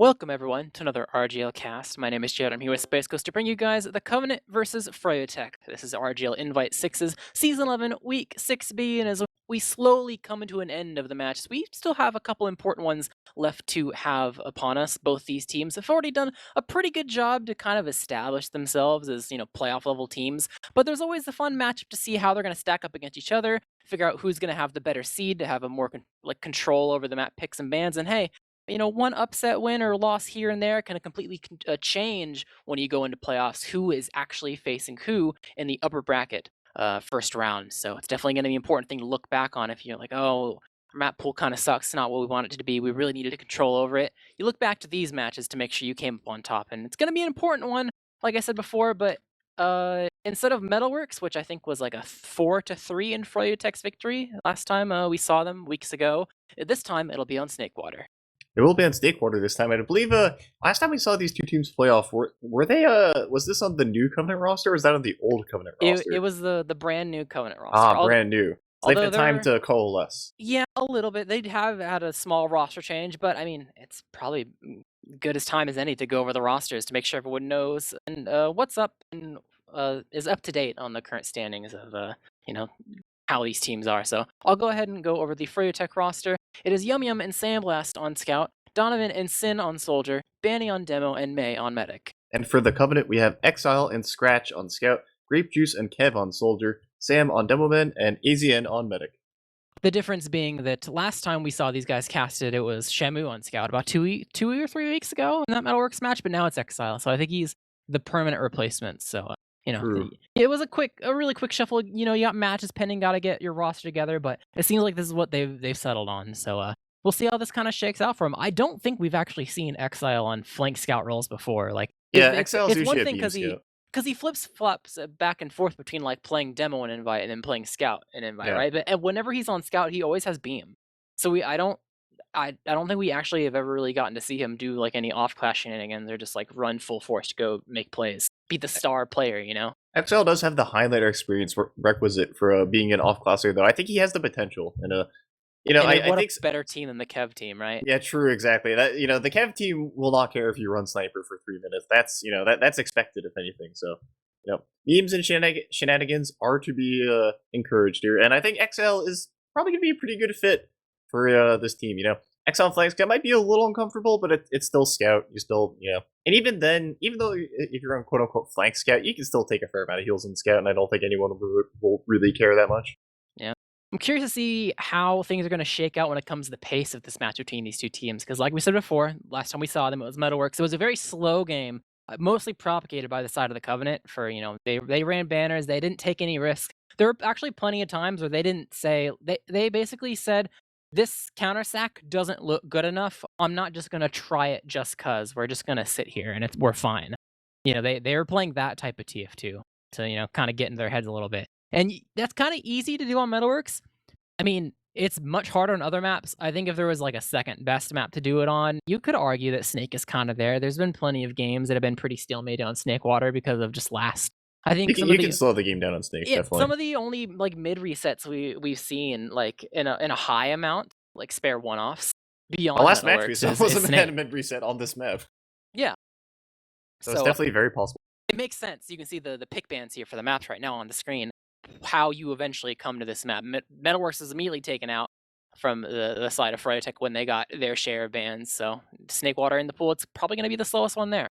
Welcome everyone to another RGL cast. My name is Jared. I'm here with Space Ghost to bring you guys the Covenant versus Froyotech. This is RGL Invite 6's Season 11 Week 6B, and as we slowly come into an end of the matches, we still have a couple important ones left to have upon us. Both these teams have already done a pretty good job to kind of establish themselves as, playoff level teams, but there's always the fun matchup to see how they're going to stack up against each other, figure out who's going to have the better seed to have a more control over the map picks and bans, and hey, one upset win or loss here and there can completely change when you go into playoffs who is actually facing who in the upper bracket first round. So it's definitely going to be an important thing to look back on if you're like, oh, our map pool kind of sucks. It's not what we want it to be. We really needed control over it. You look back to these matches to make sure you came up on top. And it's going to be an important one, like I said before, but instead of Metalworks, which I think was like a 4-3 in Froyotech's victory last time we saw them weeks ago, this time it'll be on Snakewater. It will be on Snakewater this time. I believe last time we saw these two teams play off, were they was this on the new Covenant roster or was that on the old Covenant roster? It was the brand new Covenant roster. Brand new. It's like the time to coalesce. Yeah, a little bit. They have had a small roster change, but I mean, it's probably good as time as any to go over the rosters to make sure everyone knows and what's up and is up to date on the current standings of how these teams are. So I'll go ahead and go over the Froyotech roster. It is Yum Yum and Sandblast on Scout, Donovan and Sin on Soldier, Banny on Demo, and May on Medic. And for the Covenant, we have Exile and Scratch on Scout, Grape Juice and Kev on Soldier, Sam on Demoman, and AZN on Medic. The difference being that last time we saw these guys casted, it was Shamu on Scout about two or 3 weeks ago in that Metalworks match, but now it's Exile. So I think he's the permanent replacement. So it was a really quick shuffle. You got matches pending, got to get your roster together, but it seems like this is what they've settled on. So we'll see how this kind of shakes out for him. I don't think we've actually seen Exile on flank scout roles before. Exile's it's one thing because he flops back and forth between like playing Demo and Invite and then playing Scout and Invite, right? But whenever he's on Scout, he always has Beam. So I don't think we actually have ever really gotten to see him do like any off-class shenanigans or just like run full force to go make plays, be the star player, Exile does have the highlighter experience requisite for being an off-classer, though. I think he has the potential, and I think a better team than the Kev team, right? Yeah, true, exactly. That the Kev team will not care if you run sniper for 3 minutes. That's that's expected if anything. So memes and shenanigans are to be encouraged here, and I think Exile is probably gonna be a pretty good fit for this team. Exile flank scout might be a little uncomfortable, but it's still scout. You still and even then, even though if you're on quote unquote flank scout, you can still take a fair amount of heals in scout, and I don't think anyone will really care that much. Yeah. I'm curious to see how things are going to shake out when it comes to the pace of this match between these two teams. Because like we said before, last time we saw them, it was Metalworks. It was a very slow game, mostly propagated by the side of the Covenant for, they ran banners. They didn't take any risk. There were actually plenty of times where they didn't say, they basically said, this counter sack doesn't look good enough. I'm not just going to try it just because. We're just going to sit here and we're fine. They were playing that type of TF2 to, kind of get in their heads a little bit. And that's kind of easy to do on Metalworks. I mean, it's much harder on other maps. I think if there was like a second best map to do it on, you could argue that Snake is kind of there. There's been plenty of games that have been pretty stalemated on Snakewater because of just last. I think you can slow the game down on Snake. Definitely. Some of the only like mid resets we've seen like in a high amount, like spare one-offs beyond. The last match we saw was a mid reset on this map. Yeah. So it's definitely very possible. It makes sense. You can see the pick bans here for the maps right now on the screen. How you eventually come to this map. Metalworks is immediately taken out from the side of Froyotech when they got their share of bans. So Snakewater in the pool, it's probably going to be the slowest one there.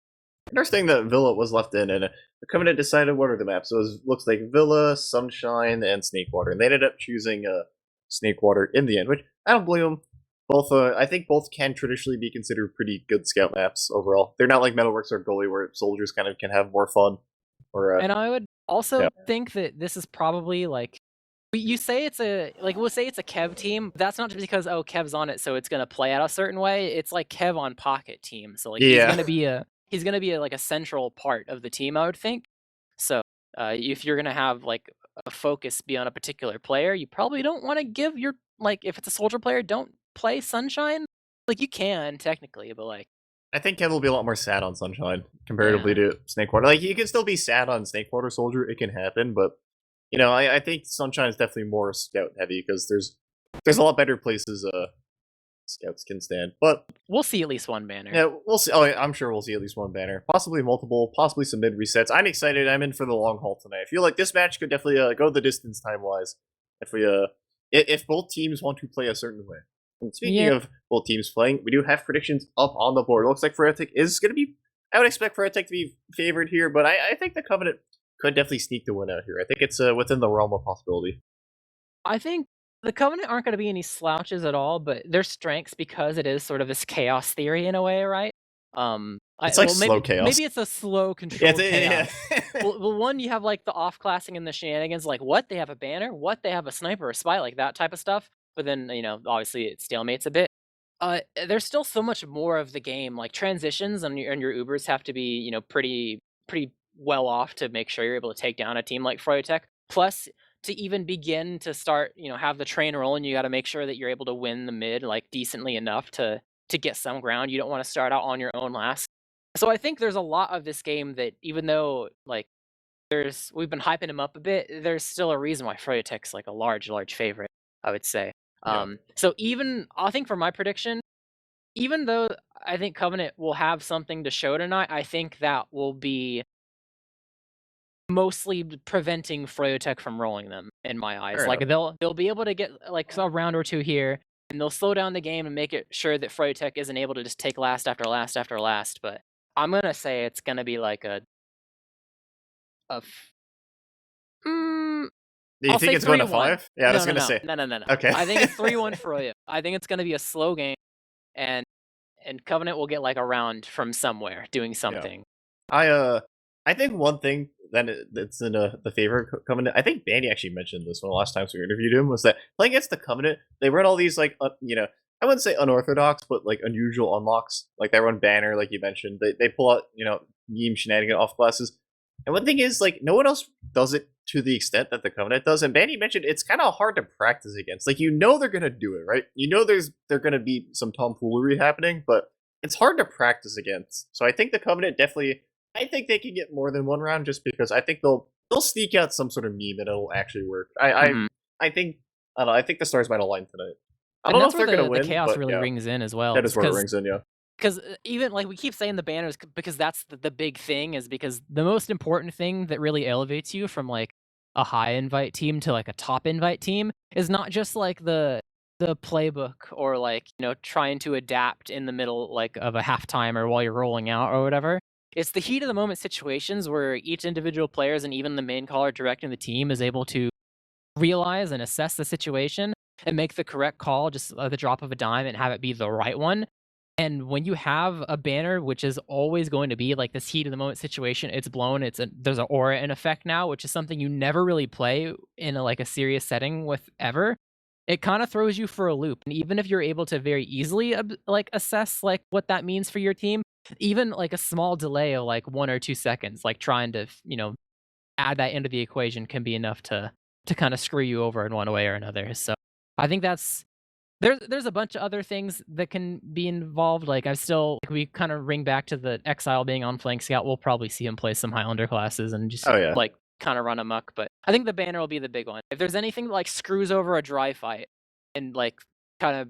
Interesting that Villa was left in, and the Covenant decided what are the maps. So it looks like Villa, Sunshine, and Snakewater, and they ended up choosing Snakewater in the end, which I don't blame them. Both, I think both can traditionally be considered pretty good scout maps overall. They're not like Metalworks or Goalie, where soldiers kind of can have more fun. And I would also think that this is probably like you say it's we'll say it's a Kev team. But that's not just because Kev's on it, so it's gonna play out a certain way. It's like Kev on Pocket team, so like he's gonna be like a central part of the team, I would think. So if you're gonna have like a focus be on a particular player, you probably don't want to give your if it's a soldier player, don't play Sunshine. Like you can technically, but like. I think Kev will be a lot more sad on Sunshine comparatively to Snakewater. Like you can still be sad on Snakewater Soldier; it can happen. But I think Sunshine is definitely more scout heavy because there's a lot better places Scouts can stand. But We'll see at least one banner. yeah, we'll see. Oh, I'm sure we'll see at least one banner, possibly multiple, possibly some mid resets. I'm excited. I'm in for the long haul tonight. I feel like this match could definitely go the distance time wise. If we if both teams want to play a certain way. And speaking Yeah. of both teams playing, we do have predictions up on the board. It looks like Froyotech is going to be. I would expect Froyotech to be favored here, but I think the Covenant could definitely sneak the win out here. I think it's within the realm of possibility. I think the Covenant aren't going to be any slouches at all, but their strengths, because it is sort of this chaos theory in a way, right? It's like Well, slow chaos. maybe it's a slow Yeah, controlled chaos. yeah. Well, one, you have like the off classing and the shenanigans, like what they have a banner, what they have a sniper or spy, like that type of stuff. But then obviously it stalemates a bit. There's still so much more of the game, like transitions and your Ubers have to be pretty well off to make sure you're able to take down a team like Froyotech. Plus, to even begin to start, have the train rolling, you got to make sure that you're able to win the mid like decently enough to get some ground. You don't want to start out on your own last. So I think there's a lot of this game that, even though like we've been hyping him up a bit, there's still a reason why Froyotech's like a large favorite, I would say. Yeah. So even I think for my prediction, even though I think Covenant will have something to show tonight, I think that will be mostly preventing Froyotech from rolling them in my eyes. Fair Like enough. they'll be able to get like a round or two here, and they'll slow down the game and make it sure that Froyotech isn't able to just take last after last after last. But I'm gonna say it's gonna be like a f- mm, Do you I'll think say it's going to 3-1. 5? Yeah, I was No, no, gonna no, say. no, no, no, no. Okay. I think it's 3-1 Froyo. I think it's gonna be a slow game, and Covenant will get like a round from somewhere doing Yeah. something. I think one thing that's in the favor of Covenant. I think Bandy actually mentioned this one the last time we interviewed him, was that playing against the Covenant, they run all these like I wouldn't say unorthodox, but like unusual unlocks. Like they run banner, like you mentioned. They pull out meme shenanigan off classes. And one thing is, like, no one else does it to the extent that the Covenant does. And Bandy mentioned it's kind of hard to practice against. Like, they're gonna do it, right? They're gonna be some tomfoolery happening, but it's hard to practice against. So I think the Covenant definitely. I think they can get more than one round, just because I think they'll sneak out some sort of meme and it'll actually work. Mhm. I think I don't know. I think the stars might align tonight. I And don't know that's if where they're gonna the win, chaos but really yeah, rings in as well, that is where it rings in. Yeah. because even like we keep saying the banners because that's the big thing, is because the most important thing that really elevates you from like a high invite team to like a top invite team is not just like the playbook, or like trying to adapt in the middle like of a halftime or while you're rolling out or whatever. It's the heat of the moment situations where each individual players and even the main caller directing the team is able to realize and assess the situation and make the correct call just at the drop of a dime and have it be the right one. And when you have a banner, which is always going to be like this heat of the moment situation, it's blown. There's an aura in effect now, which is something you never really play in like a serious setting with ever. It kind of throws you for a loop, and even if you're able to very easily like assess like what that means for your team, even like a small delay of like 1 or 2 seconds, like trying to add that into the equation, can be enough to kind of screw you over in one way or another. So I think there's a bunch of other things that can be involved. Like we kind of ring back to the Exile being on flank scout. We'll probably see him play some Highlander classes and just Oh yeah. like kind of run amok. But I think the banner will be the big one. If there's anything that like screws over a dry fight and like kind of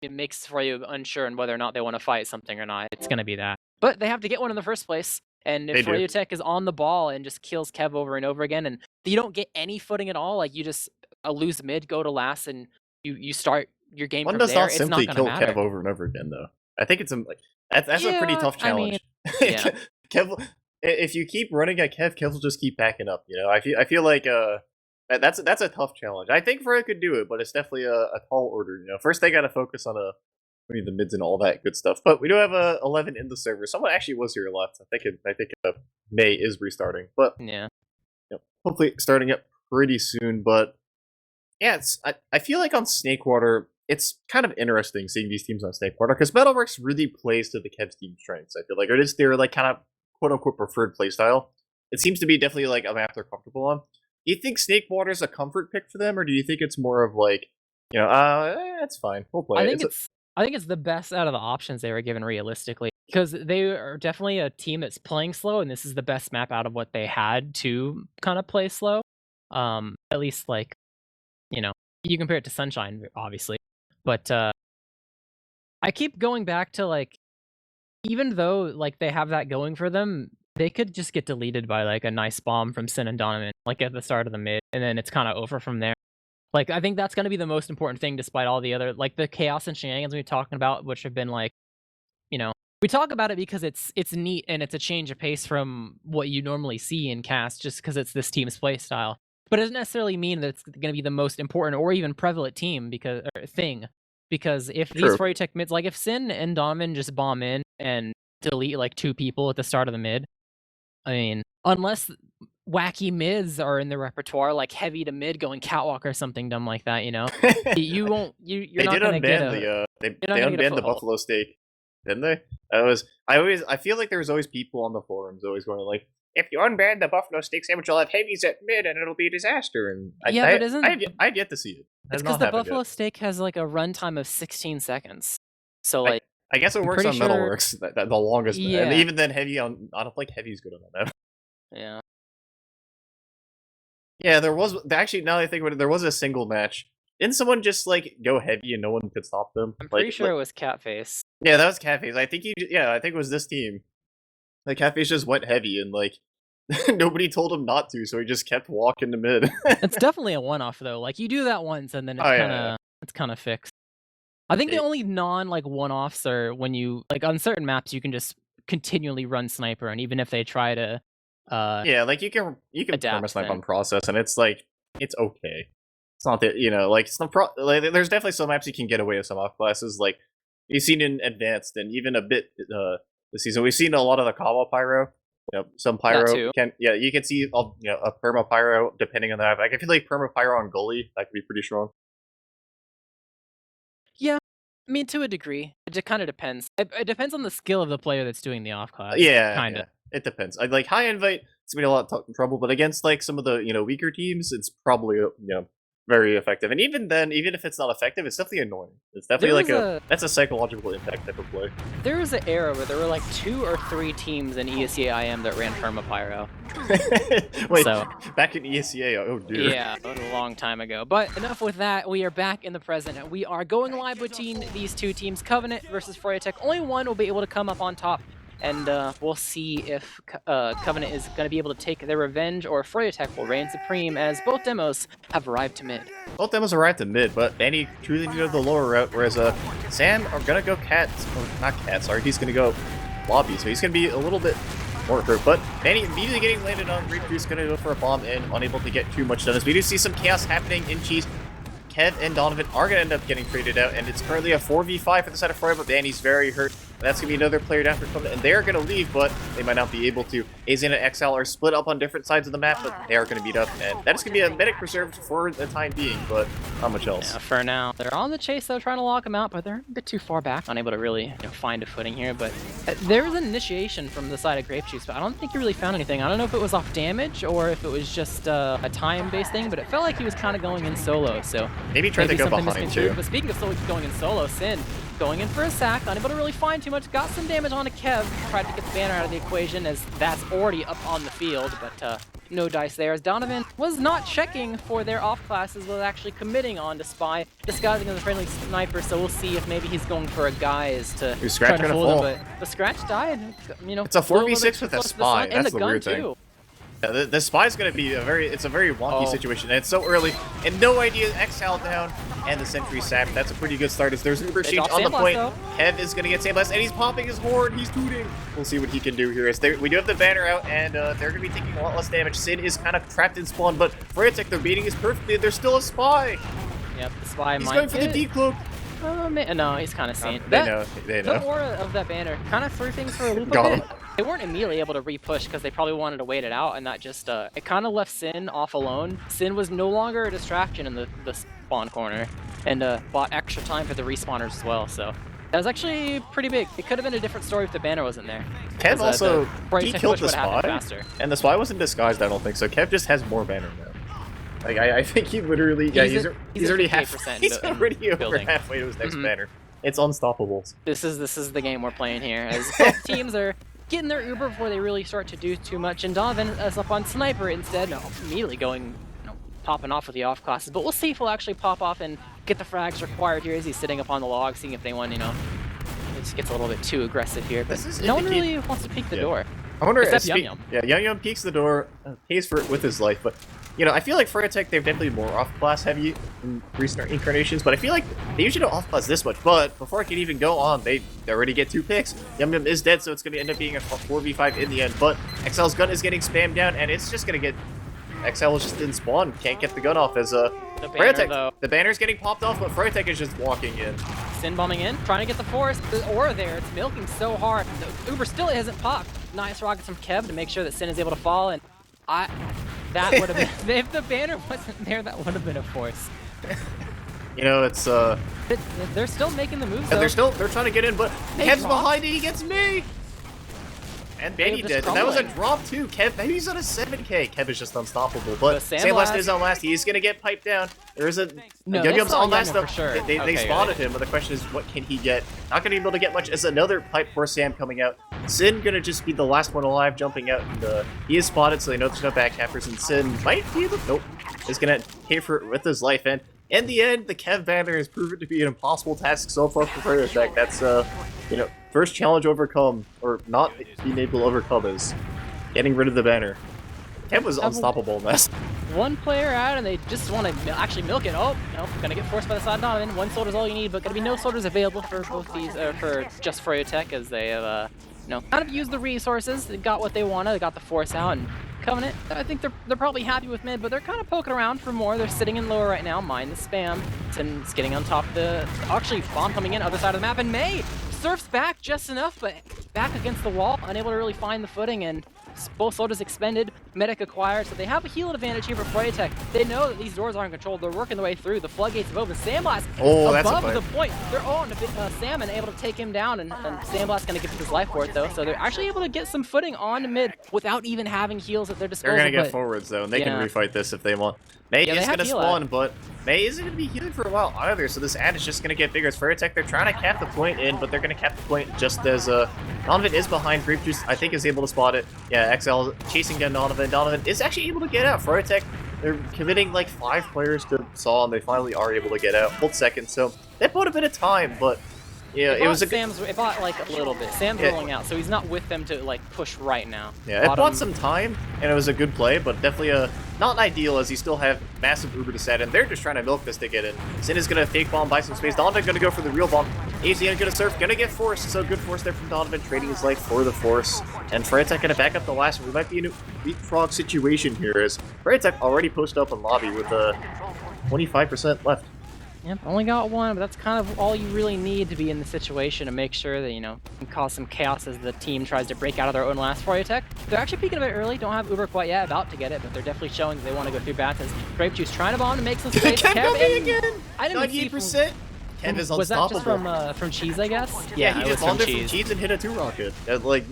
it makes for you unsure on whether or not they want to fight something or not, it's gonna be that. But they have to get one in the first place. And They if do. Froyotech is on the ball and just kills Kev over and over again, and you don't get any footing at all, like you just lose mid, go to last, and you start your game One from does there, not it's not simply gonna kill Kev matter. over and over again, though. I think it's like that's a pretty Yeah, tough I mean, challenge. yeah. Kev, if you keep running at Kev will just keep backing up. I feel like that's a tough challenge. I think Freya could do it, but it's definitely a tall order. First they got to focus on the mids and all that good stuff. But we do have 11 in the server. Someone actually was here left. I think May is restarting, but Yeah. hopefully starting up pretty soon. But yeah, I feel like on Snakewater, it's kind of interesting seeing these teams on Snakewater because Metalworks really plays to the Kev's team strengths. I feel like it is their like kind of quote unquote preferred playstyle. It seems to be definitely like a map they're comfortable on. Do you think Snakewater is a comfort pick for them, or do you think it's more of like, it's fine, we'll play I it. think it's the best out of the options they were given realistically, because they are definitely a team that's playing slow, and this is the best map out of what they had to kind of play slow. At least like, you compare it to Sunshine, obviously. But I keep going back to, like, even though, like, they have that going for them, they could just get deleted by, like, a nice bomb from Sin and Donovan, like, at the start of the mid, and then it's kinda over from there. Like, I think that's gonna be the most important thing despite all the other like, the chaos and shenanigans we're talking about, which have been, like, you know we talk about it because it's neat and it's a change of pace from what you normally see in cast just because it's this team's play style. But it doesn't necessarily mean that it's gonna be the most important or even prevalent team because or thing, because if these True. Froyotech mids like, if Sin and Donovan just bomb in and delete, like, 2 people at the start of the mid, I mean, unless wacky mids are in the repertoire, like heavy to mid going catwalk or something dumb like that, you won't you're They not did gonna get unban a they you're not gonna get a unbanned the foothold. buffalo steak, didn't they? I feel like there was always people on the forums always going like, if you unban the buffalo steak sandwich, you'll have heavies at mid and it'll be a disaster. And Yeah, but isn't I've yet to see it. it's Has because not the happened buffalo yet. steak has, like, a runtime of 16 seconds. So, I like, I guess it I'm works pretty on sure Metalworks that the longest, and Yeah. even then heavy on I don't think heavy's good on that. Yeah. Yeah, there was actually now that I think about it, there was a single match. Didn't someone just like go heavy and no one could stop them? I'm pretty sure it was Catface. Yeah, that was Catface. I think I think it was this team. Like Catface just went heavy and like nobody told him not to, so he just kept walking to mid. It's definitely a one-off, though, like, you do that once and then Oh yeah. it's kinda fixed. I think the It- only non, like, one-offs are when you like, on certain maps, you can just continually run Sniper, and even if they try to, uh, yeah, like you can adapt, perma snipe then on process, and it's like it's okay. It's not that like some like, there's definitely some maps you can get away with some off classes. Like you've seen in advanced and even a bit this season. We've seen a lot of the Kawa pyro. Some that pyro too. you can see a perma pyro depending on the map. Like I feel like perma pyro on gully that could be pretty strong. Yeah, I mean, to a degree. It kinda depends. It depends on the skill of the player that's doing the off class, Yeah, kinda. yeah. It depends. I like high invite. It's gonna be a lot of trouble, but against like some of the weaker teams, it's probably very effective. And even then, even if it's not effective, it's definitely annoying. It's definitely There like was a that's a psychological impact type of play. there was an era where there were, like, 2 or 3 teams in ESEA IM that ran Permapyro. Wait, So back in ESEA, oh dear. yeah, that was a long time ago. But enough with that. We are back in the present, and we are going live between these two teams, Covenant versus Froyotech. Only one will be able to come up on top, and we'll see if Covenant is going to be able to take their revenge, or Froyotech will reign supreme, as both demos have arrived to mid. Both demos are right to mid, but Danny choosing to go the lower route, whereas Sam are gonna go cat, or not cat, sorry, he's gonna go lobby, so he's gonna be a little bit more hurt. But Danny immediately getting landed on. Reproduce gonna go for a bomb and unable to get too much done. As we do see some chaos happening in Cheese. Kev and Donovan are going to end up getting traded out, and it's currently a 4v5 for the side of Froy, but Danny's very hurt. That's going to be another player down for Covenant, and they're going to leave, but they might not be able to. AZ and Exile are split up on different sides of the map, but they are going to beat up, and that is going to be a medic reserved for the time being, but not much else. Yeah, for now. They're on the chase, though, trying to lock him out, but they're a bit too far back, unable to really find a footing here. But there was an initiation from the side of Grape Juice, but I don't think he really found anything. I don't know if it was off damage or if it was just a time-based thing, but it felt like he was kind of going in solo, so Maybe try to go something behind, misconstrued. too. But speaking of going in solo, Sin going in for a sack, unable to really find too much, got some damage on a Kev, tried to get the banner out of the equation as that's already up on the field, but no dice there, as Donovan was not checking for their off classes, was actually committing on to Spy, disguising as a friendly sniper, so we'll see if maybe he's going for a guise to Scratch try to gonna fool fall. them, but the Scratch died, It's a 4v6 with a Spy, and that's the the gun weird thing. too. Yeah, the spy's gonna be it's a very wonky Oh. situation, and it's so early, and no idea. Exile down, and the sentry sapped. That's a pretty good start. As there's an Uber exchange dropped on the Sandblast, point. though. Kev is gonna get Sandblast, and he's popping his horn. He's tooting. We'll see what he can do here. As we do have the banner out, and they're gonna be taking a lot less damage. Sin is kind of trapped in spawn, but Froyotech, they're beating us perfectly. There's still a spy. Yep, the Spy He's might going for the get- decloak. Oh man, no, he's kind of seen. They know. They The know. aura of that banner kind of threw things for a loop a Got bit. him. They weren't immediately able to re-push because they probably wanted to wait it out, and that just it kind of left Sin off alone. Sin was no longer a distraction in the spawn corner, and bought extra time for the respawners as well. So that was actually pretty big. It could have been a different story if the banner wasn't there. Kev also Froyotech he push killed the would've happened spy, faster. and the spy wasn't disguised. I don't think so. Kev just has more banner now. Like I think he literally he's at already 58% he's already over building. halfway to his next Mhm. banner. It's unstoppable. This is the game we're playing here, as both teams are getting their Uber before they really start to do too much, and Donovan is up on Sniper instead, immediately going, popping off with the off classes. But we'll see if he'll actually pop off and get the frags required here as he's sitting up on the log, seeing if they want, just gets a little bit too aggressive here, but This is no one really wants to peek the door. I wonder Except if Yum Yum. Yeah, Yum Yum peeks the door, pays for it with his life, but you know, I feel like Froyotech, they're definitely more off-class heavy in recent incarnations, but I feel like they usually don't off-class this much, but before I can even go on, they already get 2 picks. Yum Yum is dead, so it's going to end up being a 4v5 in the end, but XL's gun is getting spammed down, and it's just going to get... XL just didn't spawn, can't get the gun off as Froyotech. The banner's getting popped off, but Froyotech is just walking in. Sin bombing in, trying to get the forest. The aura there, it's milking so hard. The Uber still hasn't popped. Nice rockets from Kev to make sure that Sin is able to fall, and that would have been... if the banner wasn't there, that would have been a force. You know, it's They're still making the moves, though. they're trying to get in, but Kev's behind it, he gets me! And Benny did. That was a drop too. Kev, maybe he's on a 7k. Kev is just unstoppable. But Sandblast is on last. He's gonna get piped down. There is a Yum Yum's on last though. Sure. They spotted him, but the question is, what can he get? Not gonna be able to get much. As another pipe for Sam coming out. Sin gonna just be the last one alive, jumping out, and he is spotted, so they know there's no backcappers. And Sin might be able. Nope. Is gonna pay for it with his life. And in the end, the Kev banner has proven to be an impossible task so far for Froyotech. That's you know. First challenge overcome, or not being able to overcome, is getting rid of the banner. Kev was unstoppable in this. One player out, and they just want to actually milk it. Oh, no, gonna get forced by the side of Donovan. 1 soldier's all you need, but gonna be no soldiers available for both these, for just Froyotech, as they have, you know, kind of used the resources. They got what they wanted. They got the force out, and Covenant, I think they're probably happy with mid, but they're kind of poking around for more. They're sitting in lower right now. Mind the spam. Sin's getting on top of the... Actually, bomb coming in, other side of the map, and May surfs back just enough, but back against the wall, unable to really find the footing, and both soldiers expended, medic acquired, so they have a healing advantage here for Froyotech. They know that these doors aren't controlled. They're working their way through. The floodgates have opened. Sandblast above the point. They're on a bit, Salmon able to take him down, and Sandblast going to give his life for it, though. So they're actually able to get some footing on mid without even having heals at their disposal. They're going to get forwards, though, and they can refight this if they want. May is going to spawn, but May isn't going to be healing for a while either, so this ad is just going to get bigger. As Froyotech, they're trying to cap the point in, but they're going to cap the point just as Donovan is behind. Grape Juice, I think, is able to spot it. Yeah, XL chasing down Donovan. Donovan is actually able to get out. Froyotech, they're committing like 5 players to Saw, and they finally are able to get out. Hold second, so that bought a bit of time, but yeah, it was a it bought like a little bit. Sam's rolling out, so he's not with them to like push right now. Yeah, it bought some time, and it was a good play, but definitely not ideal as you still have massive Uber to set in. They're just trying to milk this to get in. Sin is gonna fake bomb, buy some space. Donovan gonna go for the real bomb. AZN gonna surf, gonna get forced. So good force there from Donovan, trading his life for the force. And Froyotech gonna back up the last one. We might be in a leapfrog situation here, as Froyotech already posted up in lobby with 25% left. Yep, only got one, but that's kind of all you really need to be in the situation to make sure that, you know, can cause some chaos as the team tries to break out of their own last Froyotech. They're actually peeking a bit early, don't have Uber quite yet, about to get it, but they're definitely showing that they want to go through bats as Grape Juice trying to bomb to make some space. Kev again! I didn't 98%! Kev is unstoppable. Was that just from Cheese, I guess? Yeah, he just bombed it from Cheese and hit a 2-rocket. Like,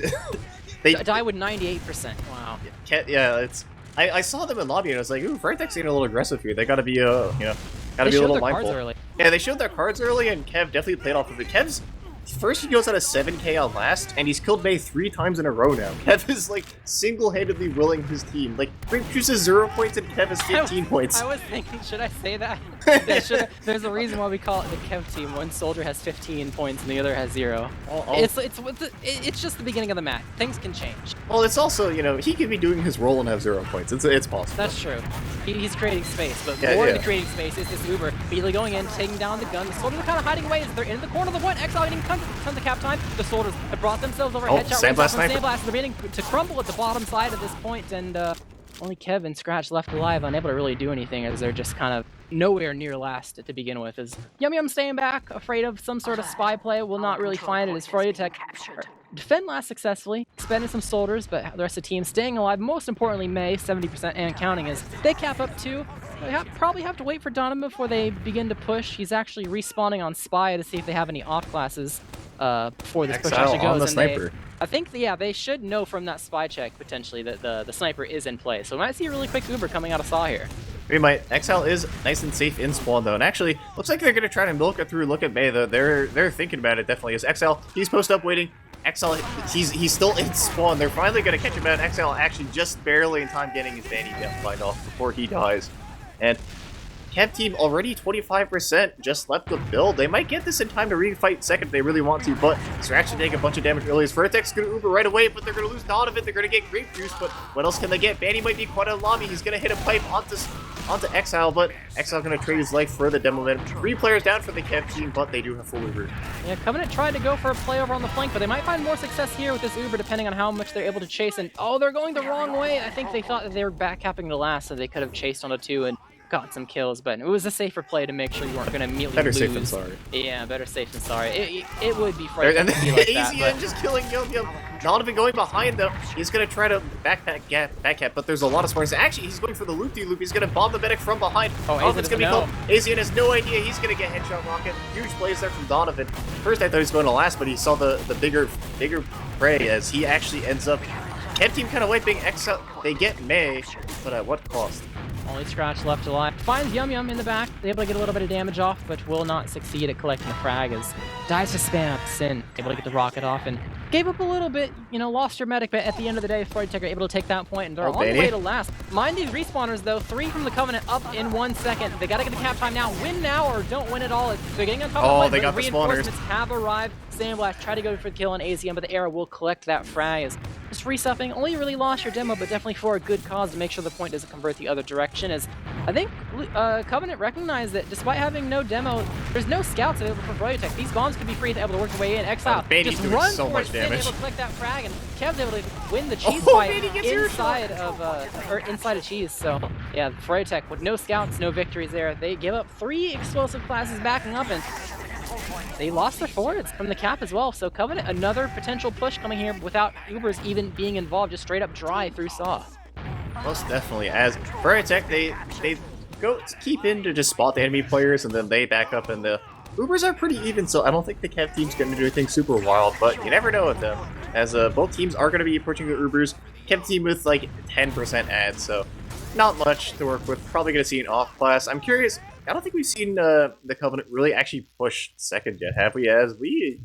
they die with 98%. Wow. Yeah, it's... I saw them in lobby and I was like, ooh, Froyotech's getting a little aggressive here. They gotta be, you know... Gotta be a little mindful. Yeah, they showed their cards early, and Kev definitely played off of it. Kev's first he goes at a 7k on last, and he's killed May 3 times in a row now. Kev is like single-handedly willing his team. Like Grape Juice has 0 points and Kev has 15 points. I was thinking, should I say that? There's a reason why we call it the Kev team. One soldier has 15 points and the other has 0. It's just the beginning of the match. Things can change. Well, it's also, you know, he could be doing his role and have 0 points. It's possible. That's true. He's creating space, but more than creating space is this Uber immediately going in, taking down the gun. The soldiers are kind of hiding away as they're in the corner of the point. Exile getting tons of cap time. The soldiers have brought themselves over. Headshot from Sandblast. They're beginning to crumble at the bottom side at this point, and only Kev and Scratch left alive, unable to really do anything as they're just kind of nowhere near last to begin with. As Yum Yum staying back, afraid of some sort of spy play, will not really find it as Froyotech defend last successfully, expending some soldiers, but the rest of the team staying alive. Most importantly, May, 70% and counting, as they cap up 2. They probably have to wait for Donovan before they begin to push. He's actually respawning on Spy to see if they have any off classes before this push actually goes. On the sniper. I think, yeah, they should know from that spy check, potentially, that the sniper is in play. So we might see a really quick Uber coming out of Saw here. We might. Exile is nice and safe in spawn, though. And actually, looks like they're going to try to milk it through. Look at May, though. They're thinking about it, definitely. As Exile, he's post up waiting. Exile, he's still in spawn. They're finally going to catch him out. Exile actually just barely in time getting his vanity find off before he dies. And Kev team already 25% just left the build. They might get this in time to refight second if they really want to, but Scratch should take a bunch of damage early. Froyotech's going to Uber right away, but they're going to lose Donovan. They're going to get Grape Juice, but what else can they get? Banny might be quite a lobby. He's going to hit a pipe onto Exile, but Exile going to trade his life for the demo man. 3 players down for the Kev team, but they do have full Uber. Yeah, Covenant tried to go for a play over on the flank, but they might find more success here with this Uber depending on how much they're able to chase. And oh, they're going the wrong way. I think they thought that they were backcapping the last, so they could have chased on a 2 and got some kills, but it was a safer play to make sure you weren't going to immediately Better lose. safe than sorry. Yeah, better safe than sorry. It would be frightening to be like that. AZN just killing Yum Yum. Donovan going behind though. He's going to try to backcap, but there's a lot of sparks. Actually, he's going for the loop-de-loop. He's going to bomb the medic from behind. Oh, it's going to be called. AZN has no idea. He's going to get headshot rocket. Huge plays there from Donovan. First I thought he was going to last, but he saw the bigger prey as he actually ends up. Kev team kind of wiping Exile. They get May, but at what cost? Only Scratch left alive. Finds Yum Yum in the back. Able to get a little bit of damage off, but will not succeed at collecting the frag as dies to spam Sin. Able to get the rocket off and gave up a little bit, you know, lost your medic, but at the end of the day, Froyotech are able to take that point and they're on the way to last. Mind these respawners though, 3 from the Covenant up in 1 second. They gotta get the cap time now. Win now or don't win at all. They're getting on top of the they got the reinforcements spawners. have arrived. Sandblast try to go for the kill on AZM, but the arrow will collect that frag. As just resupping, only really lost your demo, but definitely for a good cause to make sure the point doesn't convert the other direction. As I think Covenant recognized that despite having no demo, there's no scouts available for Froyotech. These bombs could be free to able to work their way in. Exile just runs so much damage. Able to collect that frag, and Kev's able to win the cheese fight inside of cheese. So yeah, Froyotech with no scouts, no victories there. They give up 3 explosive classes backing up, and they lost their forwards from the cap as well. So Covenant, another potential push coming here without Ubers even being involved, just straight up dry through Saw. Most definitely. As Froyotech, they go keep in to just spot the enemy players, and then they back up, and the Ubers are pretty even, so I don't think the Kev team's going to do anything super wild, but you never know with them, as both teams are going to be approaching the Ubers. Kev team with like 10% ads, so not much to work with. Probably going to see an off class. I'm curious. I don't think we've seen the Covenant really actually push second yet, have we? As we,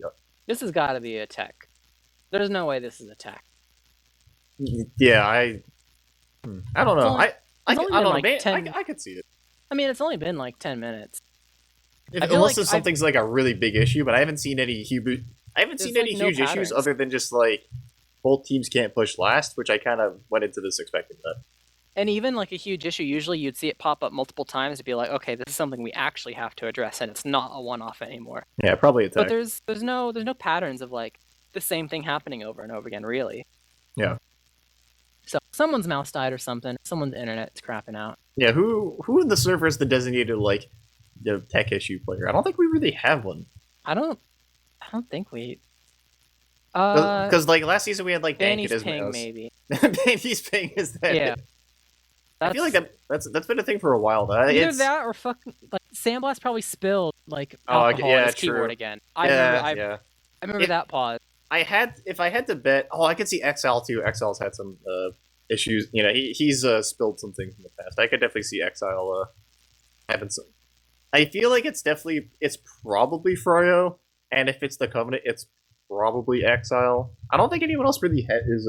this has got to be a tech. There's no way this is a tech. Yeah, I don't know. I don't know. Like I could see it. I mean, it's only been like 10 minutes. Unless like something's like a really big issue, but I haven't seen any huge. I haven't seen any huge issues other than just like both teams can't push last, which I kind of went into this expecting that. And even like a huge issue, usually you'd see it pop up multiple times to be like, okay, this is something we actually have to address, and it's not a one-off anymore. Yeah, probably a tech. But there's no patterns of like the same thing happening over and over again, really. Yeah. So someone's mouse died or something. Someone's internet's crapping out. Yeah, who in the server is the designated like the tech issue player? I don't think we really have one. I don't think we. Because like last season we had like Banny's ping maybe. Banny's ping is that. Yeah. I feel like that's been a thing for a while though. Either that or fucking like Sandblast probably spilled like alcohol on his keyboard again. I remember that pause. If I had to bet, I could see XL too. XL's had some issues. You know, he's spilled some things in the past. I could definitely see XL having some. I feel like it's probably Froyo, and if it's the Covenant, it's probably Exile. I don't think anyone else really is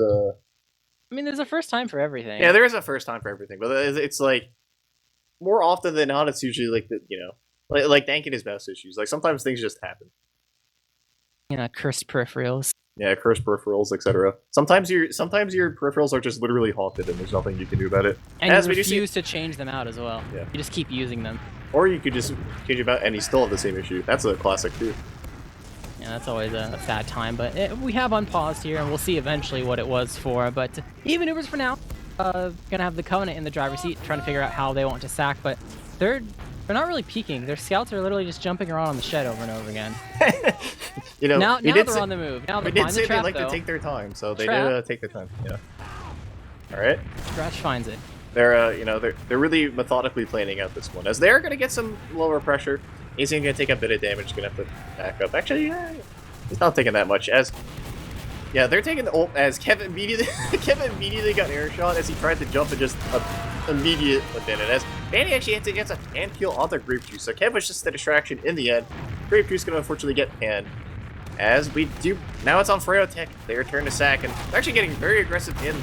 I mean, there's a first time for everything. Yeah, there is a first time for everything, but it's like more often than not, it's usually like the like Dankin his best issues. Like sometimes things just happen. Cursed peripherals. Yeah, cursed peripherals, etc. Sometimes your peripherals are just literally haunted, and there's nothing you can do about it. And you refuse to change them out as well. Yeah. You just keep using them. Or you could just change them out, and you still have the same issue. That's a classic too. Yeah, that's always a sad time, but we have unpaused here, and we'll see eventually what it was for. But even Ubers for now, gonna have the Covenant in the driver's seat, trying to figure out how they want to sack, but they're not really peeking. Their scouts are literally just jumping around on the shed over and over again. Now they're on the move. Now they did find say the trap, they like though. to take their time, so they did take their time. Yeah. All right. Scratch finds it. They're they're really methodically planning out this one, as they're gonna get some lower pressure. He's gonna take a bit of damage. Gonna have to back up. Actually, he's not taking that much. They're taking the ult as Kevin immediately got air shot as he tried to jump and just immediate within it. As Banny actually had to get a hand peel onto Grape Juice, so Kev was just the distraction in the end. Grape Juice gonna unfortunately get panned. As we do now, it's on Froyotech. They return to sack, and they're actually getting very aggressive in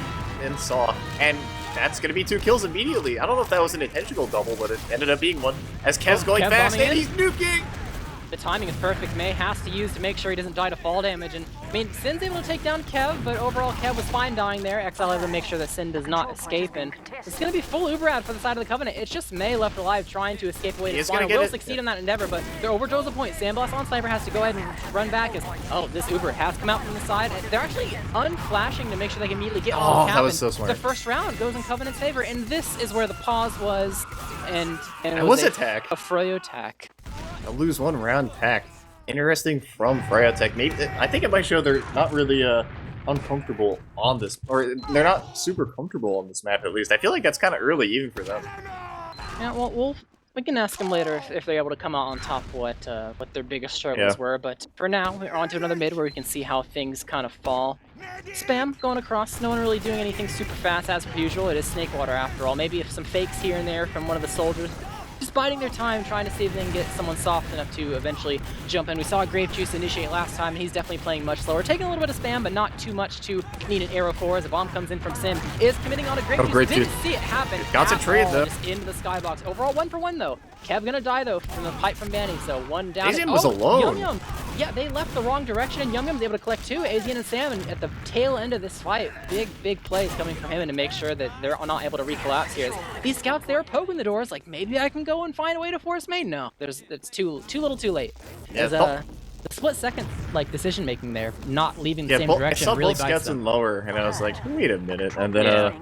and saw, and that's going to be 2 kills immediately. I don't know if that was an intentional double, but it ended up being one. As Kev's going Kev fast, bombing and in. he's nuking! The timing is perfect. May has to use to make sure he doesn't die to fall damage. And I mean, Sin's able to take down Kev, but overall Kev was fine dying there. XL able to make sure that Sin does not escape, and it's going to be full Uberad for the side of the Covenant. It's just May left alive trying to escape away to spawn. Will succeed in that endeavor, but they're overdraws the point. Sandblast on Sniper has to go ahead and run back as, oh, this Uber has come out from the side. And they're actually unflashing to make sure they can immediately get on the cabin. That was so smart. The first round goes in Covenant's favor, and this is where the pause was, and it was a attack. A Froyotech. A lose 1 round pack. Interesting from Froyotech. Maybe I think it might show they're not really uncomfortable on this, or they're not super comfortable on this map at least. I feel like that's kind of early even for them. Yeah, well, we can ask them later if they're able to come out on top of what their biggest struggles were. But for now, we're on to another mid where we can see how things kind of fall. Spam going across, no one really doing anything super fast as per usual. It is Snakewater after all. Maybe if some fakes here and there from one of the soldiers. Just biding their time, trying to see if they can get someone soft enough to eventually jump in. We saw Grape Juice initiate last time, and he's definitely playing much slower. Taking a little bit of spam, but not too much to need an arrow for, as a bomb comes in from Sim. Is committing on a Grape Juice. Didn't see it happen. Got to trade, though. Just into the skybox. Overall 1 for 1, though. Kev gonna die, though, from the pipe from Banny, so 1 down. Azian was alone. Yum Yum. Yeah, they left the wrong direction, and Yum Yum's able to collect 2. Azian and Sam at the tail end of this fight. Big plays coming from him, and to make sure that they're not able to recollapse here. These scouts, they were poking the doors, like, maybe I can go and find a way to force main. No, it's too little too late. Yeah, the split second decision making there, not leaving the same direction, I saw really both scouts in lower, and I was like, wait a minute, and then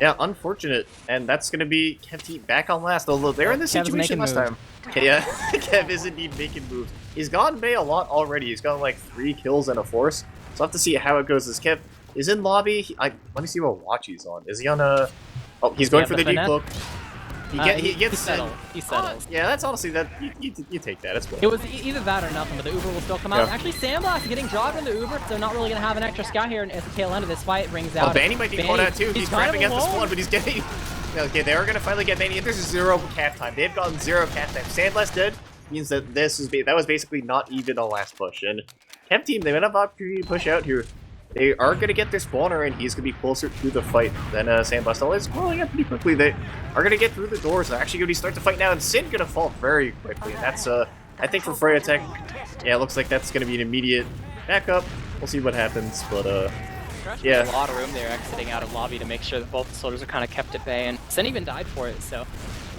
yeah, unfortunate, and that's gonna be Kev back on last, although they're in this situation last time. Yeah, Kev is indeed making moves. He's gotten Bay a lot already. He's gotten like 3 kills and a force. So I'll have to see how it goes. As Kev is in lobby, let me see what watch he's on. Is he on a? Oh, he's going for the deep cloak. He settles. He settles. Yeah, that's honestly that you take that. It's cool. It was either that or nothing, but the Uber will still come out. Actually, Sandblast getting jogged in the Uber, so not really gonna have an extra scout here. And as the tail end of this fight rings out. Oh, Banny might be caught out too. He's cramping at the spawn, but he's getting. Okay, they are gonna finally get Banny. There's 0 cat time. They've gotten 0 cat time. Sandblast dead means that that was basically not even a last push. And Kev team, they might have opportunity to push out here. They are going to get their spawner, and he's going to be closer to the fight than Sandblast. Although it's rolling up pretty quickly. They are going to get through the doors. They're actually going to start the fight now, and Sin going to fall very quickly. And that's, I think for Froyotech, yeah, it looks like that's going to be an immediate backup. We'll see what happens, but, yeah. There's a lot of room there exiting out of lobby to make sure that both the soldiers are kind of kept at bay, and Sin even died for it, so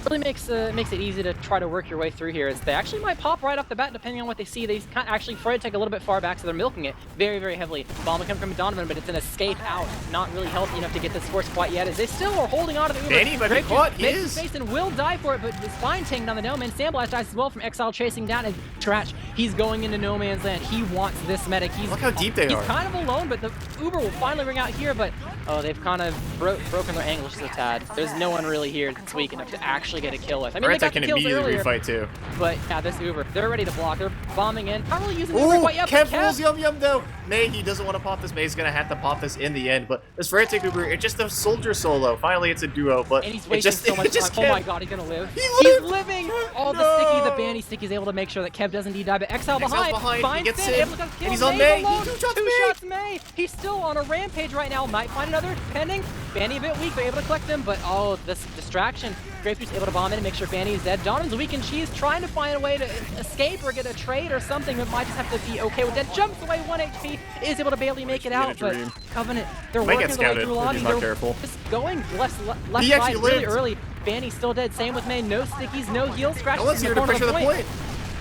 really makes it easy to try to work your way through here, as they actually might pop right off the bat depending on what they see. They actually Froyotech a little bit far back, so they're milking it very heavily. Bomb will come from Donovan, but it's an escape out. Not really healthy enough to get this force quite yet, as they still are holding on to the Uber. Banny might be caught. He is. Space and will die for it, but it's fine taking down the No Man. Sandblast dies as well from Exile chasing down, and Trash, he's going into No Man's Land. He wants this medic. Look how deep they are. He's kind of alone, but the Uber will finally ring out here, but oh, they've kind of broken their angles just a tad. There's no one really here that's weak enough to actually get a kill with. I mean, Froyotech can immediately refight too. But yeah, this Uber, they're ready to block. They're bombing in. Not really using the Uber quite yet. Kev rolls Yum Yum though. May, he doesn't want to pop this. May's gonna have to pop this in the end. But this Froyotech Uber, it's just a soldier solo. Finally, it's a duo. But and he's wasting so much time. Oh my god, he's gonna live. He's living. All the sticky, the Banny sticky is able to make sure that Kev doesn't die. But Exile behind. He gets Sin, able to kill and he's on May. Two shots May. He's still on a rampage right now. Might find another pending. Banny a bit weak. They're able to collect him, but oh, this distraction. Grape Juice able to bomb in and make sure Banny is dead. Donovan's weak and she's trying to find a way to escape or get a trade or something, but might just have to be okay with that. Jumps away 1 HP, is able to barely make it out, but Covenant, they're working their way through lobby. They're just going left side really early. Banny's still dead. Same with May. No stickies, no heals. Scratches. No one's here to pressure the point.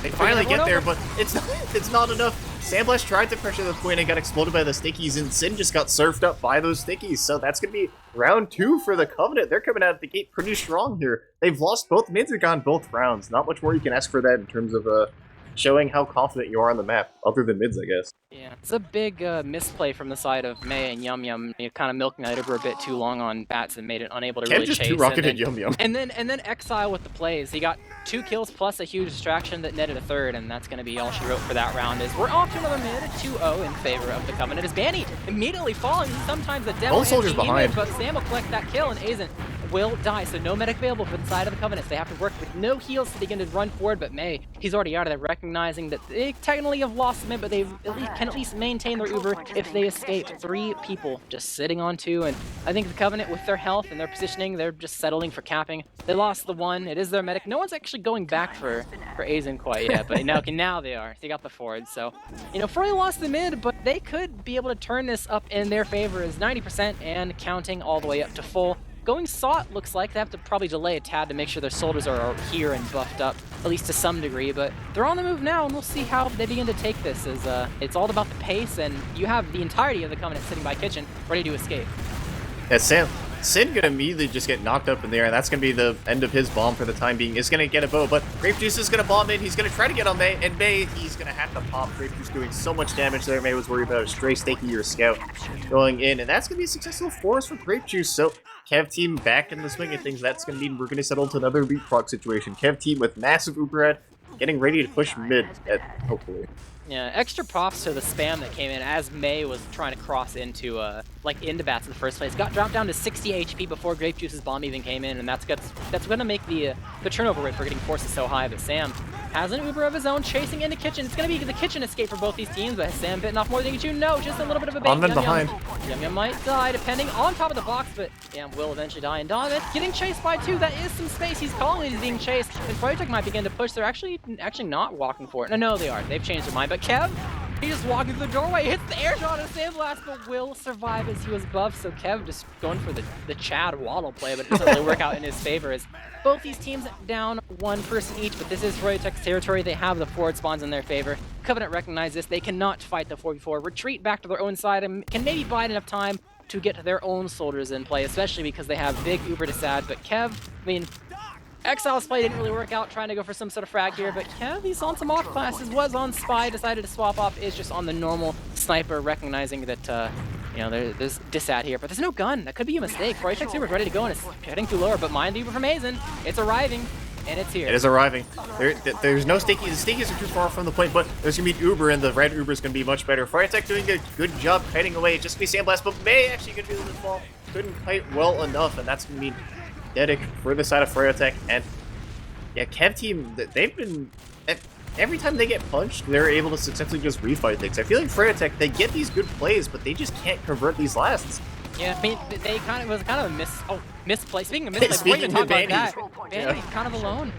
They finally get there, but it's not enough. Sandblast tried to pressure the point and got exploded by the stickies, and Sin just got surfed up by those stickies. So that's going to be round 2 for the Covenant. They're coming out of the gate pretty strong here. They've lost both mids and gone both rounds. Not much more you can ask for that in terms of showing how confident you are on the map, other than mids, I guess. Yeah, it's a big misplay from the side of May and Yum Yum. You're kind of milking that Uber a bit too long on bats and made it unable to really just chase. Two-rocketed Yum Yum. And then Exile with the plays. He got 2 kills plus a huge distraction that netted a 3rd, and that's going to be all she wrote for that round. Is we're off to another mid, 2-0 in favor of the Covenant. As Banny immediately falling, sometimes the demo soldiers behind, but Sam will collect that kill, and Azen will die, so no medic available for the side of the Covenants. They have to work with no heals to begin to run forward, but May, he's already out of there, recognizing that they technically have lost a minute, but they can at least maintain their Uber if they escape. 3 people just sitting on 2, and I think the Covenant, with their health and their positioning, they're just settling for capping. They lost the 1, it is their medic. No one's actually going back for Azen quite yet, but now they are. They got the forward, so, you know, Froy lost the mid, but they could be able to turn this up in their favor as 90% and counting all the way up to full. Going SOT looks like they have to probably delay a tad to make sure their soldiers are here and buffed up, at least to some degree, but they're on the move now, and we'll see how they begin to take this, as it's all about the pace, and you have the entirety of the Covenant sitting by Kitchen, ready to escape. Yeah, Sin gonna immediately just get knocked up in the air, and that's gonna be the end of his bomb for the time being. He's gonna get a bow, but Grape Juice is gonna bomb in. He's gonna try to get on May, and May, he's gonna have to pop. Grape Juice doing so much damage there. May was worried about a stray Stakey or Scout going in, and that's gonna be a successful force for Grape Juice. So Kev team back in the swing of things. That's gonna mean we're gonna settle to another leapfrog situation. Kev team with massive Uber getting ready to push mid, hopefully. Yeah, extra props to the spam that came in as May was trying to cross into into bats in the first place. Got dropped down to 60 HP before Grape Juice's bomb even came in, and that's gonna make the turnover rate for getting forces so high. But Sam has an Uber of his own, chasing into Kitchen. It's gonna be the Kitchen escape for both these teams, but has Sam bitten off more than he can chew? No, just a little bit of a bait. Donovan behind. Yum Yum might die, depending on top of the box, but Yum will eventually die. And Donovan getting chased by 2. That is some space. He's calling it. He's being chased. And Froyotech might begin to push. They're actually not walking for it. No, they are. They've changed their mind. But Kev, he just walking through the doorway, hits the air shot of Sandblast, but will survive as he was buffed. So Kev just going for the Chad Waddle play, but it doesn't really work out in his favor as both these teams down 1 person each, but this is Froyotech's territory. They have the forward spawns in their favor. Covenant recognize this. They cannot fight the 4v4, retreat back to their own side, and can maybe bide enough time to get their own soldiers in play, especially because they have big Uber to sad. But Kev, I mean, Exile's play didn't really work out, trying to go for some sort of frag here, but Kev, he's on some off classes, was on Spy, decided to swap off, is just on the normal Sniper, recognizing that, you know, there's disad here, but there's no gun. That could be a mistake. Froyotech's Uber's ready to go, and it's heading too lower, but mind the Uber from Azen. It's arriving, and it's here. It is arriving. There's no Stakey. The Stakeys are too far from the point, but there's going to be Uber, and the red Uber is going to be much better. Froyotech doing a good job kiting away. Just be Sandblast, but May actually going to be able to fall. Couldn't kite well enough, and that's going to mean Dedic for the side of Froyotech. And yeah, Kev team, they've been... Every time they get punched, they're able to successfully just refight things. I feel like Froyotech, they get these good plays, but they just can't convert these lasts. Yeah, I mean, they kind of a misplay. Speaking of misplay, before you talk about that, Vanny kind of alone.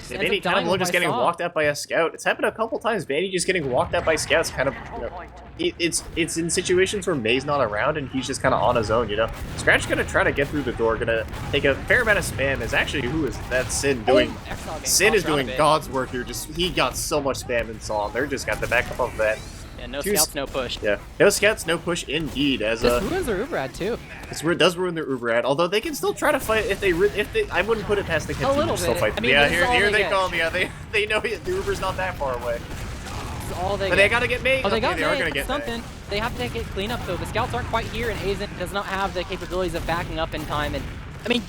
Yeah, Vanny kind of alone, just getting walked out by a scout. It's happened a couple times. Vanny just getting walked out by scouts, kind of, you know, it's in situations where May's not around and he's just kind of on his own, you know. Scratch gonna try to get through the door, gonna take a fair amount of spam. Is actually that's Sin doing. Sin is doing God's work here. Just he got so much spam and saw. They're just got the backup of that. Yeah, no scouts, no push. Yeah, no scouts, no push indeed. As this ruins their Uberad too. It does ruin their Uberad. Although they can still try to fight if they. I wouldn't put it past the Kev team to still fight. I mean, yeah, here they come. Yeah, they know the Uber's not that far away. All they but they gotta get May. Oh, they got May. Are gonna get something. May. They have to take it clean up though. The scouts aren't quite here, and Azen does not have the capabilities of backing up in time. And I mean,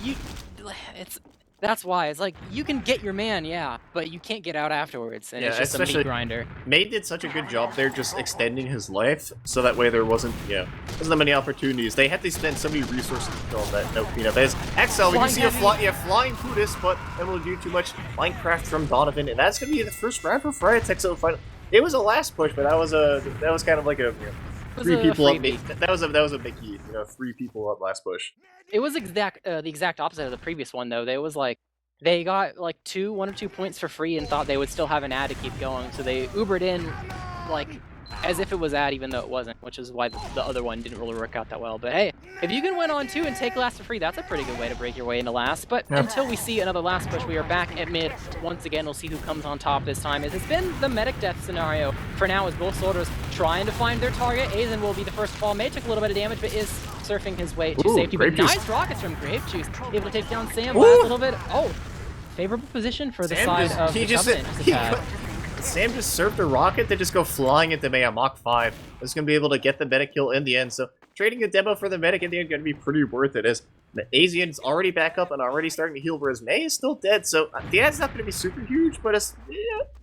that's why it's like you can get your man, yeah, but you can't get out afterwards. And it's just a meat grinder. May did such a good job there, just extending his life, so that way there wasn't that many opportunities. They had to spend so many resources to kill that no cleanup. As Excel, we can see a flying Pudis, but it will do too much Minecraft from Donovan, and that's gonna be the first round for Froyotech. So it was a last push, but that was kind of like a 3 people up. That was a big heat, 3 people up last push. It was the exact opposite of the previous one though. They was like they got like 1 or 2 points for free and thought they would still have an ad to keep going, so they Ubered in like as if it was ad, even though it wasn't, which is why the other one didn't really work out that well. But hey, if you can win on 2 and take last for free, that's a pretty good way to break your way into last. But until we see another last push, we are back at mid once again. We'll see who comes on top this time. It's been the medic death scenario for now, as both soldiers trying to find their target. Azen will be the first to fall. May took a little bit of damage, but is surfing his way to safety. But nice rockets from Grape Juice, able to take down Sam last little bit. Oh, favorable position for the side of the Covenant. Sam just served a rocket to just go flying into May on Mach 5. It's going to be able to get the medic kill in the end. So trading a demo for the medic in the end is going to be pretty worth it, as the Asian's already back up and already starting to heal, whereas May is still dead. So the ad's not going to be super huge, but it's,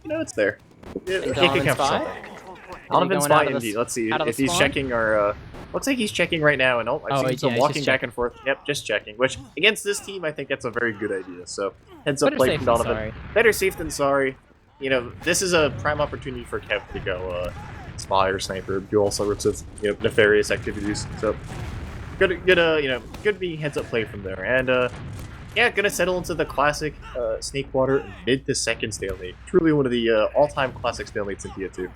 it's there. It can come from something. Donovan Spy indeed. Let's see if he's checking our Looks like he's checking right now, and I've seen some he's walking just back and forth. Yep, just checking. Which against this team, I think that's a very good idea. So heads up Better play safe from than Donovan. sorry. Better safe than sorry. You know, this is a prime opportunity for Kev to go spy or sniper, do all sorts of nefarious activities. So good being heads up play from there, and yeah, gonna settle into the classic Snakewater mid to second stalemate. Truly one of the all-time classic stalemates in TF2.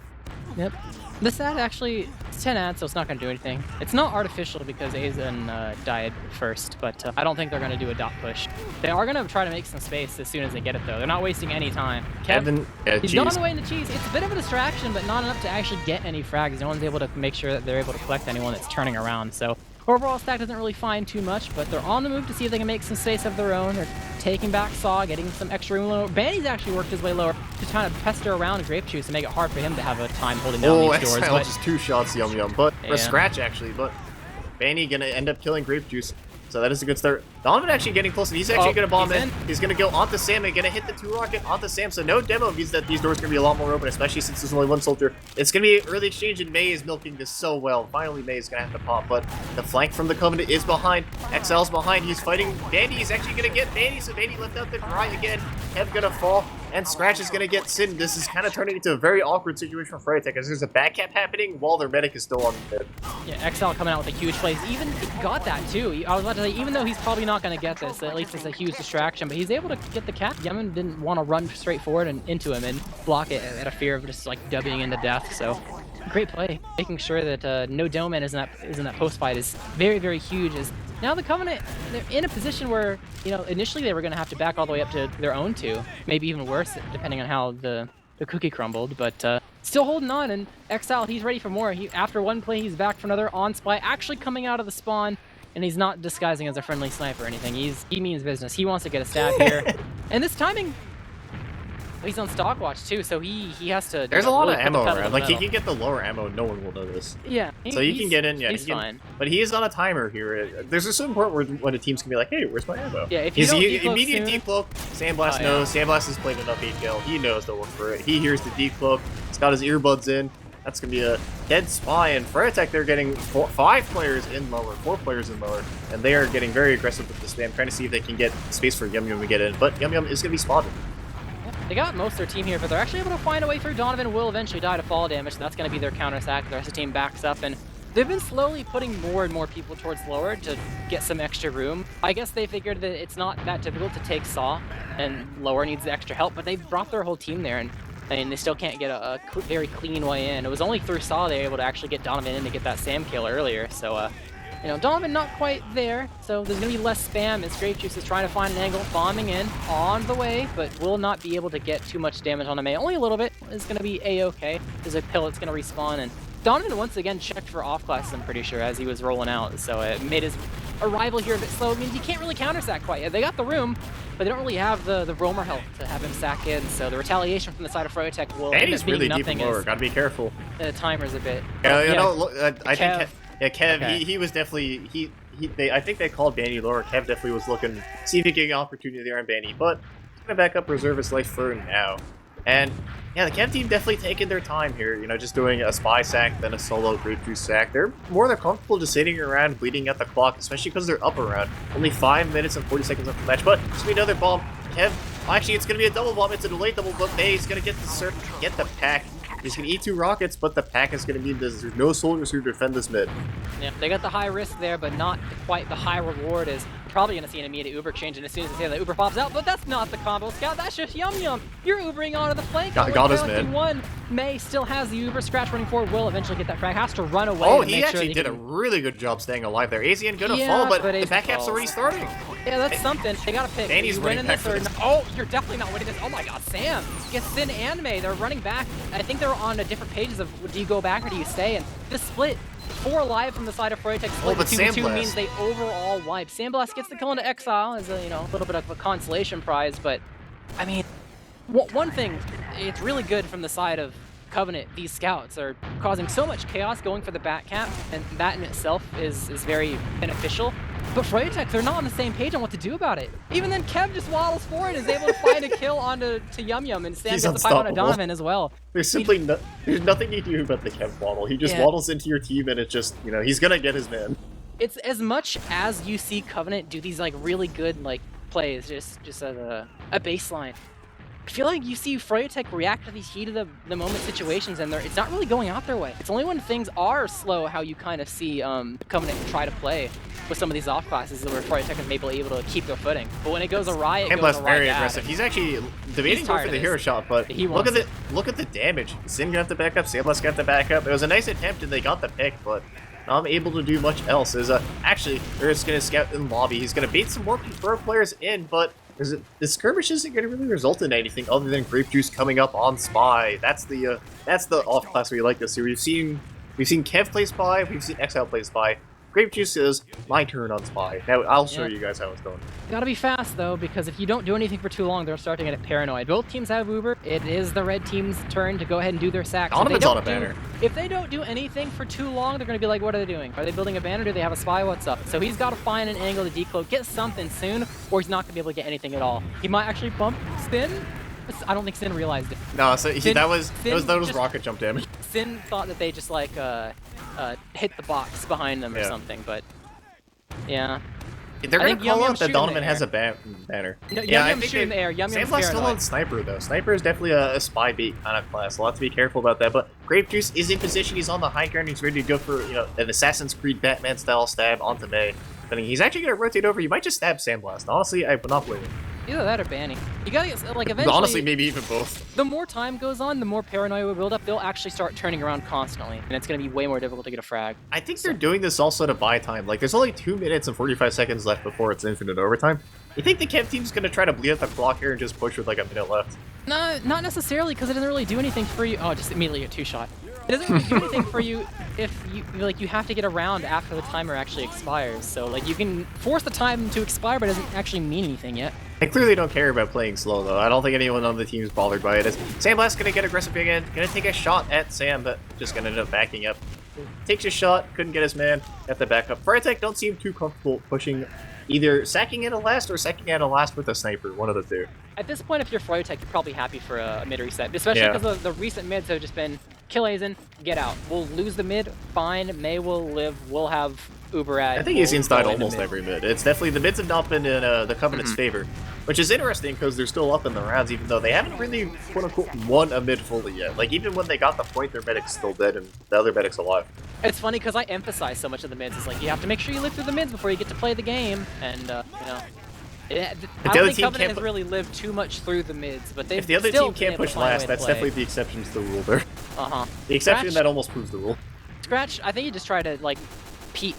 Yep. This ad actually, it's 10 ads, so it's not going to do anything. It's not artificial because Azen died first, but I don't think they're going to do a dot push. They are going to try to make some space as soon as they get it, though. They're not wasting any time. Evan, he's going away in the cheese. It's a bit of a distraction, but not enough to actually get any frags. No one's able to make sure that they're able to collect anyone that's turning around, so overall stack doesn't really find too much, but they're on the move to see if they can make some space of their own. They're taking back Saw, getting some extra room lower. Banny's actually worked his way lower to kind of pester around Grape Juice and make it hard for him to have a time holding down these doors. Oh, just 2 shots, Yum, but yeah. a scratch actually, but Banny gonna end up killing Grape Juice. So that is a good start. Donovan actually getting close, and he's actually going to bomb in. He's going to go onto Sam and going to hit the 2-rocket onto Sam. So no demo means that these doors are going to be a lot more open, especially since there's only 1 soldier. It's going to be an early exchange, and May is milking this so well. Finally, May is going to have to pop, but the flank from the Covenant is behind. XL's behind. He's fighting Bandy. He's actually going to get Bandy, so Bandy left out to dry again. Kev going to fall, and Scratch is going to get Sin. This is kind of turning into a very awkward situation for Froyotech, because there's a back cap happening while their medic is still on the mid. Yeah, XL coming out with a huge play. He even got that, too. I was about to say, even though he's probably not going to get this, at least it's a huge distraction, but he's able to get the cap. Yemen didn't want to run straight forward and into him and block it out of fear of just like dubbing into death. So great play, making sure that no dome man is in that post fight is very, very huge. As now the Covenant, they're in a position where, you know, initially they were going to have to back all the way up to their own 2, maybe even worse depending on how the cookie crumbled, but still holding on. And XL, he's ready for more. After 1 play, he's back for another on spy, actually coming out of the spawn. And he's not disguising as a friendly sniper or anything. He means business. He wants to get a stab here. And this timing, he's on stock watch too, so he has to. There's a lot of ammo around. Like, he can get the lower ammo, no one will notice. Yeah. So he can get in, yeah. He's fine. But he is on a timer here. There's a certain point where when a team's gonna be like, hey, where's my ammo? Yeah, if you don't decloak immediate soon, decloak. Sandblast knows. Sandblast has played enough HL. He knows to look for it. He hears the decloak. He's got his earbuds in. That's going to be a dead spy, and Froyotech, they're getting 5 players in lower, 4 players in lower, and they are getting very aggressive with the spam, trying to see if they can get space for Yum Yum to get in, but Yum Yum is going to be spotted. They got most of their team here, but they're actually able to find a way through. Donovan will eventually die to fall damage, so that's going to be their counter-attack. The rest of the team backs up, and they've been slowly putting more and more people towards lower to get some extra room. I guess they figured that it's not that difficult to take Saw, and lower needs the extra help, but they've brought their whole team there, and they still can't get a very clean way in. It was only through Saw they were able to actually get Donovan in to get that Sam kill earlier. So, you know, Donovan not quite there, so there's going to be less spam as Grape Juice is trying to find an angle, bombing in on the way, but will not be able to get too much damage on a May. Only a little bit is going to be A-okay. There's a pill that's going to respawn, and Donovan once again checked for off classes, I'm pretty sure, as he was rolling out, so it made his arrival here a bit slow. It means you can't really counter-sack quite yet. They got the room, but they don't really have the roamer health to have him sack in, so the retaliation from the side of Froyotech will end up being really nothing. Deep and lower. Gotta be careful. The timer's a bit. I think Kev, okay. he was definitely I think they called Banny lower. Kev definitely was looking, see if he could get an opportunity there on Banny, but he's gonna back up reserve his life for now. And yeah, the Kev team definitely taking their time here, you know, just doing a spy sack, then a solo Grape Juice sack. They're more than comfortable just sitting around bleeding out the clock, especially because they're up around. Only 5 minutes and 40 seconds left in the match, but it's gonna be another bomb. Kev, actually, it's gonna be a double bomb. It's a delayed double, but May's gonna get the pack. He's gonna eat 2 rockets, but the pack is gonna mean there's no soldiers who defend this mid. Yeah, they got the high risk there, but not quite the high reward. Is probably gonna see an immediate Uber exchange, and as soon as they say that Uber pops out, but that's not the combo scout. That's just Yum Yum. You're Ubering onto the flank. Got his mid. One. May still has the Uber. Scratch running forward. Will eventually get that frag. Has to run away. Oh, to he make actually sure did a really good job staying alive there. Azian gonna fall, but the back cap's already starting. Yeah, that's something. They gotta pick. Danny's running back for this. Oh, you're definitely not winning this. Oh my god, Sam gets Sin and May. They're running back. I think they're on different pages of do you go back or do you stay? And this split, 4 alive from the side of Froyotech. Split but 2-2 means they overall wipe. Sandblast gets the kill into Exile as a, you know, a little bit of a consolation prize, but I mean, one thing, it's really good from the side of Covenant. These scouts are causing so much chaos going for the back cap, and that in itself is very beneficial. But Froyotech, they're not on the same page on what to do about it. Even then, Kev just waddles forward and is able to find a kill onto Yum Yum, and Sam He's gets a fight onto unstoppable. Donovan as well. There's simply there's nothing you do about the Kev waddle. He just waddles into your team, and it's just, you know, he's gonna get his man. It's as much as you see Covenant do these like really good like plays, just as a baseline. I feel like you see Froyotech react to these heat of the moment situations, and it's not really going out their way. It's only when things are slow how you kind of see Covenant try to play with some of these off classes where Froyotech is maybe able to keep their footing. But when it goes awry, it goes awry very bad. aggressive. He's actually debating going for the hero shot, but look at the damage. Sin got the backup, Sandblast got the backup. It was a nice attempt, and they got the pick, but not able to do much else. Actually, they're just going to scout in lobby. He's going to bait some more pro players in, but the skirmish isn't going to really result in anything other than Grape Juice coming up on Spy. That's the off class we like to see. We've seen Kev play Spy, we've seen Exile play Spy. Grape Juice is my turn on Spy. Now I'll show you guys how it's going. Gotta be fast though, because if you don't do anything for too long, they're starting to get paranoid. Both teams have Uber. It is the red team's turn to go ahead and do their sacks. Donovan's on a banner. If they don't do anything for too long, they're gonna be like, what are they doing? Are they building a banner? Do they have a Spy? What's up? So he's got to find an angle to decloak, get something soon, or he's not gonna be able to get anything at all. He might actually bump Sin. I don't think Sin realized it. No, so that was rocket jump damage. Sin thought that they just like hit the box behind them or something, but yeah. They're gonna call out that Donovan has a banner. No, Yum Yum's shooting in the air. Yum Yum's Sandblast's still on Sniper though. Sniper is definitely a spy bait kind of class. A lot to be careful about that. But Grape Juice is in position. He's on the high ground. He's ready to go for an Assassin's Creed Batman style stab onto May. But he's actually gonna rotate over. You might just stab Sandblast. Honestly, I would not blame him. Either that or banning. You gotta get, like, eventually... Honestly, maybe even both. The more time goes on, the more paranoia will build up. They'll actually start turning around constantly, and it's gonna be way more difficult to get a frag. I think they're doing this also to buy time. Like, there's only 2 minutes and 45 seconds left before it's infinite overtime. You think the Kev team's gonna try to bleed out the clock here and just push with like a minute left? No, not necessarily, because it doesn't really do anything for you. Oh, just immediately a 2-shot. It doesn't really do anything for you if you have to get around after the timer actually expires. So like you can force the time to expire, but it doesn't actually mean anything yet. I clearly don't care about playing slow though. I don't think anyone on the team is bothered by it. Sandblast's gonna get aggressive again, gonna take a shot at Sam, but just gonna end up backing up. Takes a shot, couldn't get his man, got the backup. Froyotech don't seem too comfortable pushing either sacking at a last or sacking at a last with a sniper, one of the two. At this point, if you're Froyotech, you're probably happy for a mid reset, especially because the recent mids have just been kill Azen, get out. We'll lose the mid, fine. May will live. We'll have Uber at. I think Azen's died almost every mid. It's definitely the mids have not been in the Covenant's favor, which is interesting because they're still up in the rounds, even though they haven't really quote unquote won a mid fully yet. Like even when they got the point, their medic's still dead and the other medic's alive. It's funny because I emphasize so much of the mids. It's like you have to make sure you live through the mids before you get to play the game, and I don't think Covenant has really lived too much through the mids, but they've if the other team can't push last, that's definitely the exception to the rule there. The exception that almost proves the rule. Scratch, I think you just try to like peek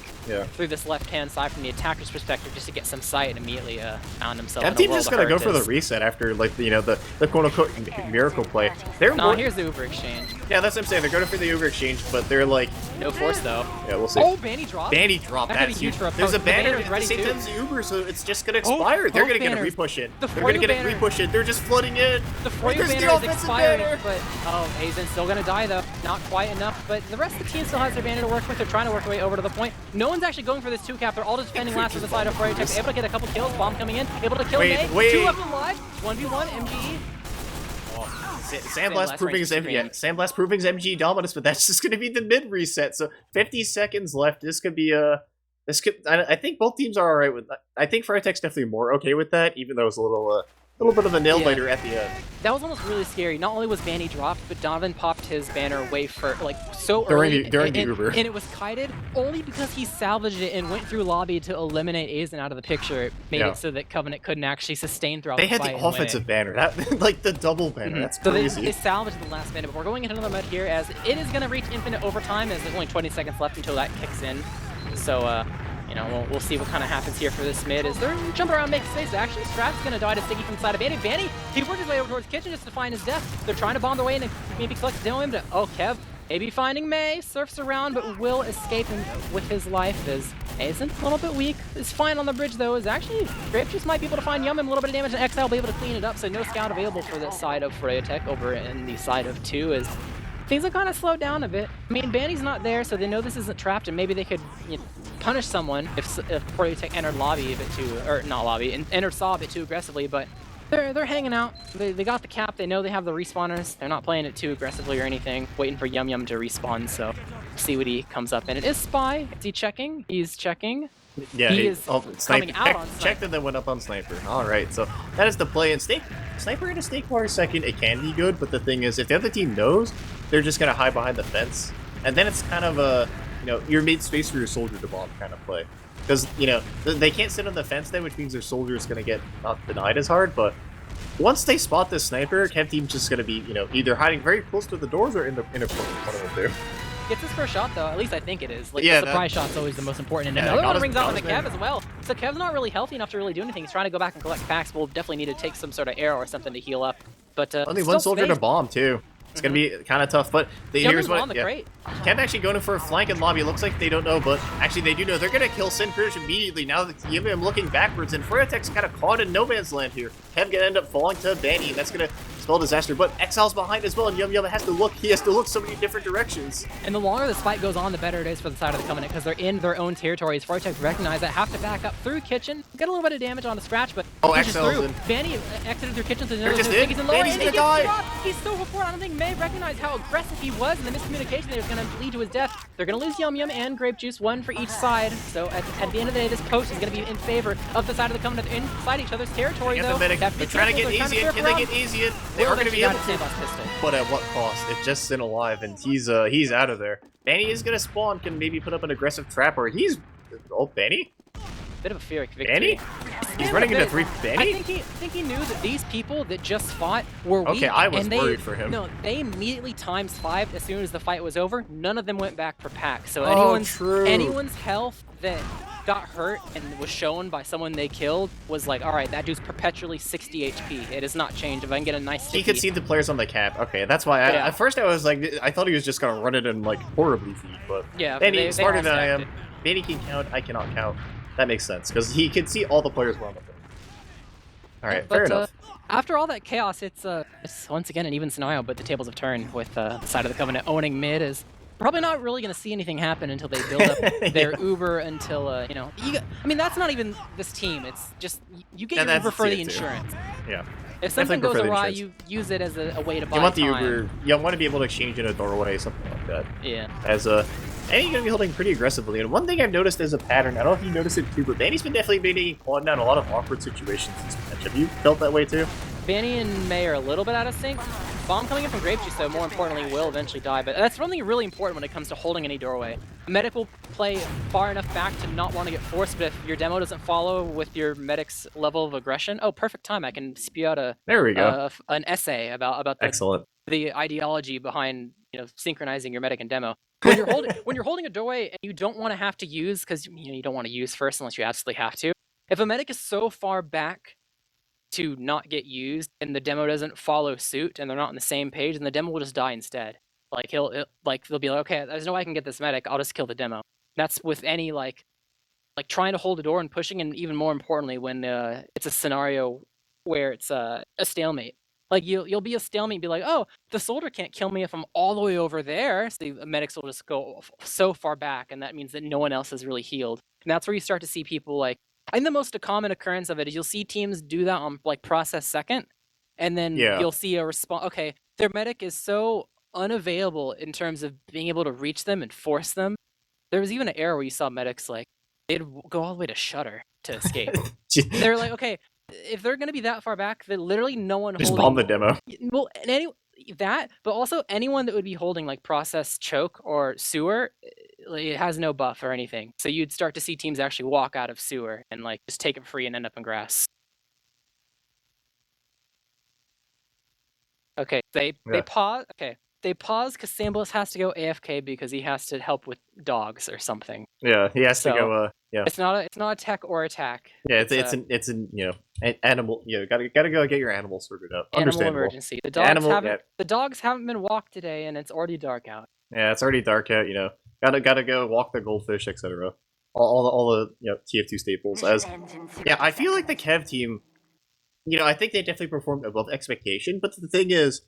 through this left-hand side from the attacker's perspective just to get some sight and immediately found himself in a world of team's just gonna go for the reset after like the quote-unquote miracle play. Here's the Uber exchange. Yeah, that's what I'm saying. They're going for the Uber exchange, but they're like no force though. Yeah, we'll see. Oh, Banny drop. Banny drop. That's huge. There's a banner at the same time as the Uber, so it's just gonna expire. They're gonna get a repush in. They're gonna get a repush in. They're just flooding in. The Froyo banner is expired, but Azen's still gonna die though. Not quite enough, but the rest of the team still has their banner to work with. They're trying to work their way over to the point. No one's actually going for this 2-cap. They're all just defending last with the side of Froyotech. Able to get a couple kills. Bomb coming in. Able to kill May. 2 of them live. 1v1 MGE. Sandblast proving his MG dominance, but that's just going to be the mid reset. So 50 seconds left. This could be I think both teams are all right with that. I think Froyotech's definitely more okay with that, even though it's a little bit of a nail biter at the end. That was almost really scary. Not only was Vanny dropped, but Donovan popped his banner way for so early during the Uber, and it was kited only because he salvaged it and went through lobby to eliminate Azen out of the picture. It made it so that Covenant couldn't actually sustain throughout. They had the offensive banner, that like the double banner. That's crazy. So they salvaged the last banner. But we're going into another mode here as it is going to reach infinite overtime as there's only 20 seconds left until that kicks in. So we'll see what kind of happens here for this mid as they're jumping around making space. Actually, Strap's gonna die to Stiggy from the side of Vanny. Vanny, he worked his way over towards Kitchen just to find his death. They're trying to bomb their way in and maybe collect demo him to Kev. Maybe finding May, surfs around, but will escape him with his life as Azen, a little bit weak. Is fine on the bridge though, is actually Grape Juice might be able to find Yum him a little bit of damage, and XL will be able to clean it up, so no scout available for this side of Froyotech over in the side of 2 as things have kind of slowed down a bit. I mean, Banny's not there, so they know this isn't trapped, and maybe they could punish someone if Froyotech entered lobby a bit too, or not lobby, entered saw a bit too aggressively. But they're hanging out. They got the cap. They know they have the respawners. They're not playing it too aggressively or anything. Waiting for Yum Yum to respawn. So see what he comes up in. It is Spy. Is he checking? He's checking. Yeah, he is coming out on Sniper. Checked and then went up on Sniper. Alright, so that is the play. And Sniper in a Snakewater second, it can be good, but the thing is, if the other team knows, they're just going to hide behind the fence. And then it's kind of a, you're made space for your soldier to bomb kind of play. Because, they can't sit on the fence then, which means their soldier is going to get not denied as hard, but once they spot the Sniper, Kev team's just going to be, either hiding very close to the doors or in the inner corner, one of the two. Gets his first shot though, at least I think it is. Like yeah, the surprise shot's always the most important. And another one rings out on the Kev as well. So Kev's not really healthy enough to really do anything. He's trying to go back and collect packs. We'll definitely need to take some sort of arrow or something to heal up. But only one soldier to bomb too. It's gonna be kind of tough, but here's what. Kev actually going for a flank in lobby. It looks like they don't know, but actually they do know. They're gonna kill Sin Kurdish immediately now that I'm looking backwards, and Froyotech's kind of caught in no man's land here. Kev gonna end up falling to Banny, and that's gonna spell disaster. But Exile's behind as well, and Yum Yum has to look. He has to look so many different directions. And the longer this fight goes on, the better it is for the side of the Covenant because they're in their own territories. Froyotech recognize that, have to back up through Kitchen, get a little bit of damage on the scratch, but Exile's through. In. Banny exited through Kitchen, so he's in lower, and he gets He's so before. I don't think May recognized how aggressive he was, and the miscommunication there is going to lead to his death. They're going to lose Yum Yum and Grape Juice, one for each side. So at the end of the day, this post is going to be in favor of the side of the Covenant inside each other's territory, though. They're trying to get easy in. Can they get easy in? They are going to be able to. But at what cost? It's just Sin alive, and he's out of there. Banny is going to spawn, can maybe put up an aggressive trap, or he's... Oh, Banny? Bit of a Pyrrhic victory. Banny? He's running into 3 Banny? I think he knew that these people that just fought were weak. Okay, I was worried for him. No, they immediately ×5 as soon as the fight was over. None of them went back for packs. So anyone's health that got hurt and was shown by someone they killed was like, all right, that dude's perpetually 60 HP. It has not changed. If I can get a nice sticky. He could see the players on the cap. Okay, that's why at first I was like, I thought he was just gonna run it and like horribly feed, but yeah, Banny, smarter than I am. Banny can count, I cannot count. That makes sense, because he could see all the players were on the field. Alright, fair enough. After all that chaos, it's once again an even scenario, but the tables have turned with the side of the Covenant owning mid is probably not really going to see anything happen until they build up their Uber until, I mean, that's not even this team. It's just, you get your Uber for the insurance. Yeah. If something goes awry, you use it as a way to buy time. You want the Uber, you want to be able to exchange in a doorway, something like that. Yeah. And you're going to be holding pretty aggressively. And one thing I've noticed as a pattern, I don't know if you noticed it too, but Banny's been definitely being caught down a lot of awkward situations this match. Have you felt that way too? Banny and May are a little bit out of sync. Bomb coming in from Grape Juice, though, more importantly, will eventually die. But that's something really important when it comes to holding any doorway. Medic will play far enough back to not want to get forced, but if your demo doesn't follow with your medic's level of aggression, oh, perfect time. I can spew out an essay about the ideology behind synchronizing your medic and demo. When you're holding a doorway and you don't want to have to use, because you don't want to use first unless you absolutely have to. If a medic is so far back to not get used and the demo doesn't follow suit and they're not on the same page, and the demo will just die instead. Like they'll be like, okay, there's no way I can get this medic, I'll just kill the demo. That's with any like trying to hold a door and pushing, and even more importantly when it's a scenario where it's a stalemate. Like you'll be a stalemate and be like, oh, the soldier can't kill me if I'm all the way over there. So the medics will just go so far back, and that means that no one else is really healed. And that's where you start to see people like, I think the most common occurrence of it is you'll see teams do that on like process second, and then you'll see a response. Okay, their medic is so unavailable in terms of being able to reach them and force them. There was even an era where you saw medics like they'd go all the way to shutter to escape. They're like, okay, if they're gonna be that far back, then literally no one just bomb the demo. Well, and but also anyone that would be holding like process choke or sewer, it has no buff or anything. So you'd start to see teams actually walk out of sewer and like just take it free and end up in grass. Okay, they pause. Okay, they pause because Sambless has to go AFK because he has to help with dogs or something. Yeah, he has to go. Yeah, it's not a tech or attack. Yeah, it's an animal. Gotta go get your animal sorted out. Animal emergency. The dogs haven't been walked today, and it's already dark out. Yeah, it's already dark out. Gotta go walk the goldfish, etc. All the TF2 staples. I feel like the Kev team. I think they definitely performed above expectation. But the thing is,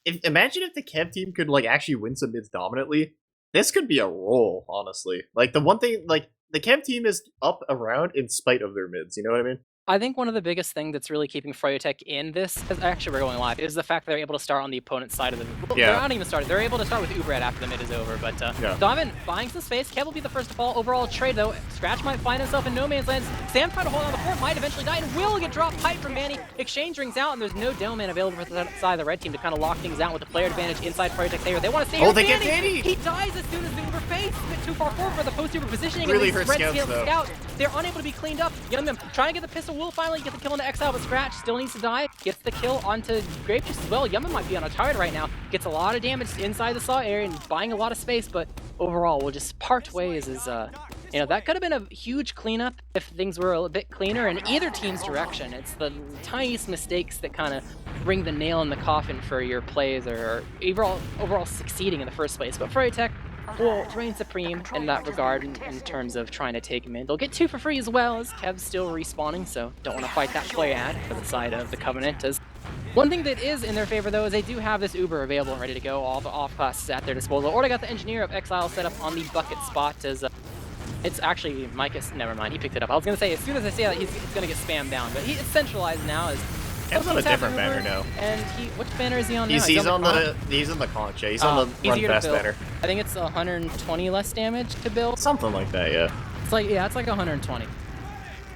imagine if the Kev team could like actually win some mids dominantly. This could be a roll, honestly. Like the one thing, like the Kev team is up around in spite of their mids. You know what I mean? I think one of the biggest things that's really keeping Froyotech in this, actually we're going live, is the fact that they're able to start on the opponent's side of the well, Yeah. they're not even started. They're able to start with Ubred after the mid is over, but Donovan buying some space. Kev will be the first to fall. Overall trade though. Scratch might find himself in no man's land. Sam trying to hold on the fort, might eventually die and will get dropped pipe from Manny. Exchange rings out and there's no demo man available for the side of the red team to kind of lock things out with the player advantage inside Froyotech's area. They want to stay Oh, they get Danny! He dies as soon as the Uber fades. A bit too far forward for the post-Uber positioning. Really and hurt red scouts, though. scout. They're unable to be cleaned up. Yum trying to get the pistol, will finally get the kill into Exile, but Scratch still needs to die. Gets the kill onto Grapejuice as well. Yum might be on a turret right now. Gets a lot of damage inside the saw area and buying a lot of space, but overall we'll just part ways as you know, that could have been a huge cleanup if things were a bit cleaner in either team's direction. It's the tiniest mistakes that kind of bring the nail in the coffin for your plays or overall succeeding in the first place. But Froyotech will reign supreme in that regard in terms of trying to take him in. They'll get 2 for free as well, as Kev's still respawning, so don't want to fight that play ad for the side of the Covenant. As one thing that is in their favor, though, is they do have this Uber available and ready to go. All the off-classes at their disposal. Or they got the Engineer of Exile set up on the bucket spot as it's actually Micah's. Never mind, he picked it up. I was going to say, as soon as I say that, he's going to get spammed down, but it's centralized now. As Kev's on a different banner now. And which banner is he on now? He's on the conch. Yeah, he's on the run fast banner. I think it's 120 less damage to build. Something like that, yeah. It's like it's like 120.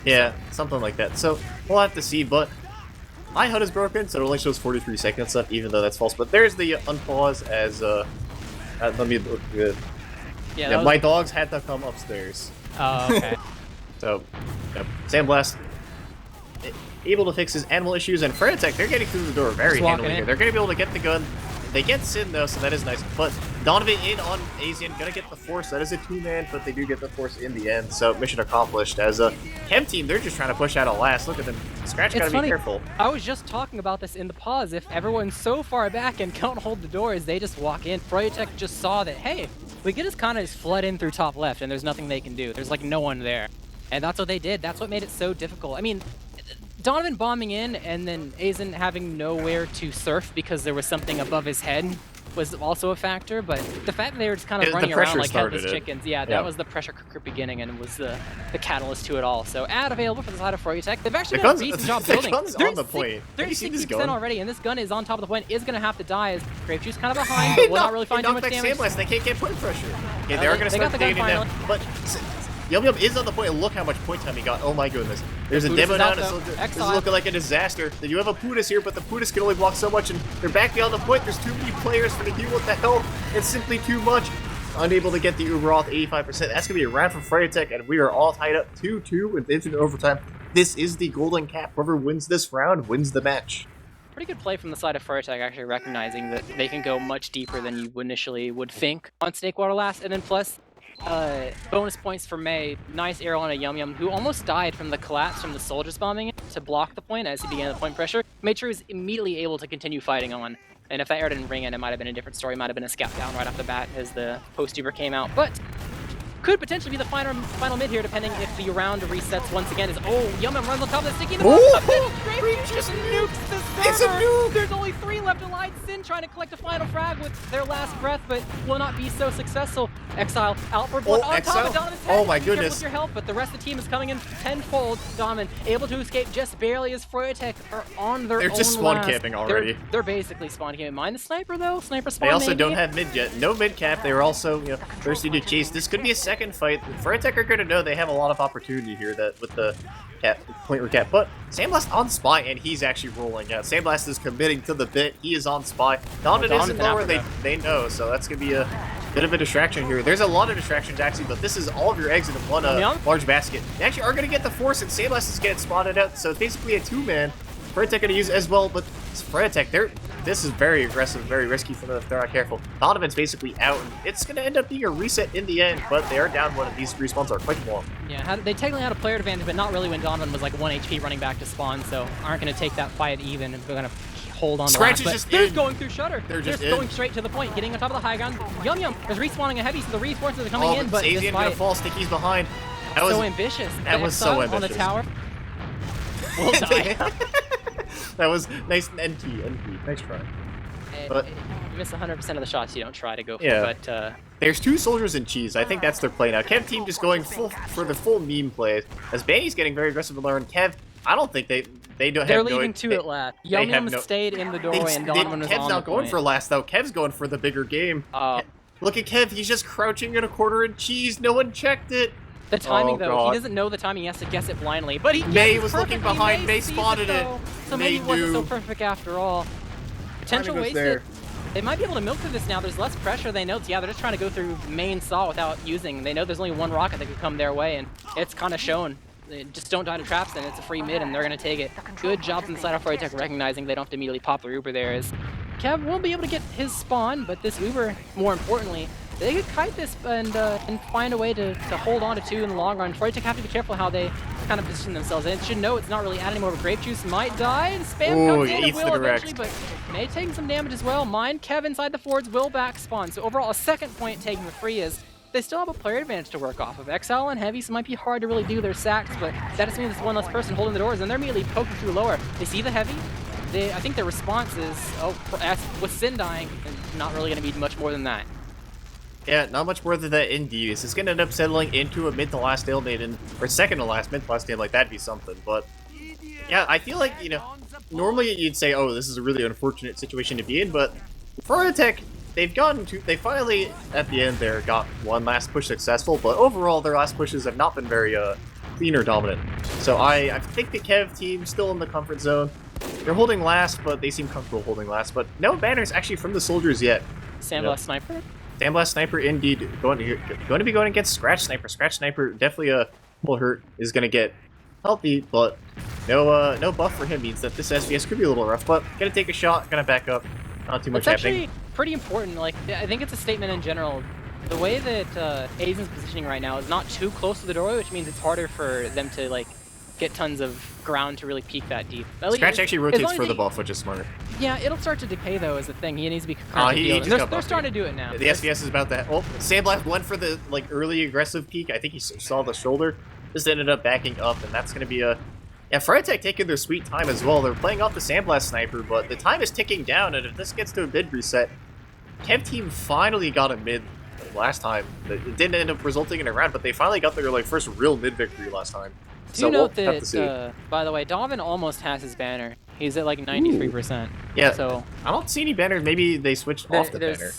Yeah, something like that. So we'll have to see, but my HUD is broken, so it only shows 43 seconds left, even though that's false. But there's the unpause as let me look good. Yeah, my dogs had to come upstairs. Oh, okay. So, yep. Sandblast able to fix his animal issues, and Froyotech, they're getting through the door very handily here. They're going to be able to get the gun. They get Sin though, so that is nice. But Donovan in on Asian, gonna get the force. That is a 2-man, but they do get the force in the end. So mission accomplished. As a Chem team, they're just trying to push out a last. Look at them. Scratch gotta be careful. I was just talking about this in the pause. If everyone's so far back and can't hold the doors, they just walk in. Froyotech just saw that, hey, we could just kind of flood in through top left, and there's nothing they can do. There's like no one there. And that's what they did. That's what made it so difficult. I mean, Donovan bombing in and then Aizen having nowhere to surf because there was something above his head was also a factor, but the fact that they were just kind of running around like headless chickens, that was the pressure cooker beginning and was the catalyst to it all. So ad available for the side of Froyotech. They've actually done a decent job building. The gun's on the point. They're 60% already, and this gun is on top of the point, is going to have to die as Grapejuice kind of behind, but will not really find too much damage. They can't get point pressure. Okay, they're going to start fading down, but Yum is on the point, and look how much point time he got. Oh my goodness. There's a demo down. This is looking like a disaster. They do have a Putis here, but the Putis can only block so much, and they're back beyond the point. There's too many players for the deal with the health. It's simply too much. Unable to get the Uber off 85%. That's going to be a round for Froyotech, and we are all tied up 2-2 with infinite overtime. This is the golden cap. Whoever wins this round wins the match. Pretty good play from the side of Froyotech, actually recognizing that they can go much deeper than you initially would think on Snakewater last, and then plus bonus points for May. Nice arrow on a Yum who almost died from the collapse from the soldiers bombing it to block the point as he began the point pressure. Made sure he was immediately able to continue fighting on. And if that arrow didn't ring in, it might have been a different story. It might have been a scout down right off the bat as the post-Uber came out. But could potentially be the final mid here, depending if the round resets once again. Yum runs on top of the sticky. Just nukes the server. It's a nuke. There's only 3 left alive. Sin trying to collect a final frag with their last breath, but will not be so successful. Exile out for blood on top of Donovan's head. Oh my goodness. With your help, but the rest of the team is coming in tenfold. Donovan able to escape just barely as Froyotech are on their own. They're just spawn camping already. They're basically spawn camping. Mind the sniper though. Sniper spawn. They also don't have mid yet. No mid cap. They were also thirsty to chase. This could be a second fight. Froyotech are going to know they have a lot of opportunity here with the point recap, but Sandblast on spy, and he's actually rolling out. Sandblast is committing to the bit. He is on spy. Donovan isn't lower. They know, so that's going to be a bit of a distraction here. There's a lot of distractions actually, but this is all of your eggs in one large basket. They actually are going to get the force, and Sandblast is getting spotted out, so it's basically a 2-man. Froyotech going to use it as well, but Froyotech, this is very aggressive, very risky for them if they're not careful. Donovan's basically out, and it's going to end up being a reset in the end, but they are down one, and these respawns are quite long. Yeah, they technically had a player advantage, but not really when Donovan was like 1 HP running back to spawn, so aren't going to take that fight even. They're going to hold on. Scratch is just they're going through Shutter. They're just going straight to the point, getting on top of the high ground. Yum is respawning a heavy, so the reinforcements are coming in, but Asian going to fall, Sticky's behind. That was so ambitious. That was so ambitious. On the tower. We'll die. That was nice. NT. Nice try. But You miss 100% of the shots you don't try to go for, Yeah. but there's 2 soldiers and cheese. I think that's their play now. Kev team just going for the full meme play. As Banny's getting very aggressive with Lauren. Kev, I don't think they don't they're have leaving no... 2 at last. they have Yum no- stayed in the doorway and Donovan was Kev's on not the going point. for last though. Kev's going for the bigger game. Look at Kev, he's just crouching in a corner and cheese. No one checked it. The timing, though, God. he doesn't know the timing. He has to guess it blindly. But he May guesses was looking perfectly. behind. May sees spotted it. though. So May maybe it wasn't so knew. perfect after all. Potential Timing was wasted. there. They might be able to milk through this now. There's less pressure. They know, yeah, they're just trying to go through main saw without using. They know there's only one rocket that could come their way, and it's kind of shown. They just don't die to traps, and it's a free mid, and they're going to take it. Good job from the side of Froyotech recognizing they don't have to immediately pop the Uber there. As Kev won't be able to get his spawn, but this Uber, more importantly, they could kite this and find a way to hold on to 2 in the long run. Froyotech have to be careful how they kind of position themselves. And it should know it's not really adding more of a grape juice. Might die, and Spam comes in and will eventually, but May taking some damage as well. Mind Kev inside the forwards will back spawn. So overall, a second point taken for free is they still have a player advantage to work off of. Exile and Heavy, so it might be hard to really do their sacks, but that just means it's one less person holding the doors, and they're immediately poking through lower. They see the Heavy. I think their response is, with Sin dying, not really going to be much more than that. Yeah, not much more than that indeed. This is going to end up settling into a mid-to-last stalemate, or second-to-last mid-to-last stalemate. That'd be something, but... Yeah, I feel like, normally you'd say, oh, this is a really unfortunate situation to be in, but Froyotech, they finally, at the end there, got one last push successful, but overall, their last pushes have not been very, clean or dominant. So I think the Kev team still in the comfort zone. They're holding last, but they seem comfortable holding last, but no banners actually from the soldiers yet. Sandblast Sniper? Sandblast Sniper indeed going to be going against Scratch Sniper. Scratch Sniper definitely full hurt is going to get healthy, but no buff for him means that this SVS could be a little rough. But gonna take a shot, gonna back up. Not too much happening. It's actually pretty important. Like I think it's a statement in general. The way that Aizen's positioning right now is not too close to the doorway, which means it's harder for them to get tons of ground to really peek that deep. Scratch actually rotates for the buff, which is smart. Yeah, it'll start to decay though is the thing. He needs to be they're starting to do it now. The SVS is about that. Oh, Sandblast went for the early aggressive peek. I think he saw the shoulder. Just ended up backing up, and that's going to be a... Yeah, Froyotech taking their sweet time as well. They're playing off the Sandblast Sniper, but the time is ticking down, and if this gets to a mid reset, Kev team finally got a mid last time. It didn't end up resulting in a round, but they finally got their first real mid victory last time. Do note that, by the way, Donovan almost has his banner. He's at 93%. Yeah, so I don't see any banners. Maybe they switched off the banner.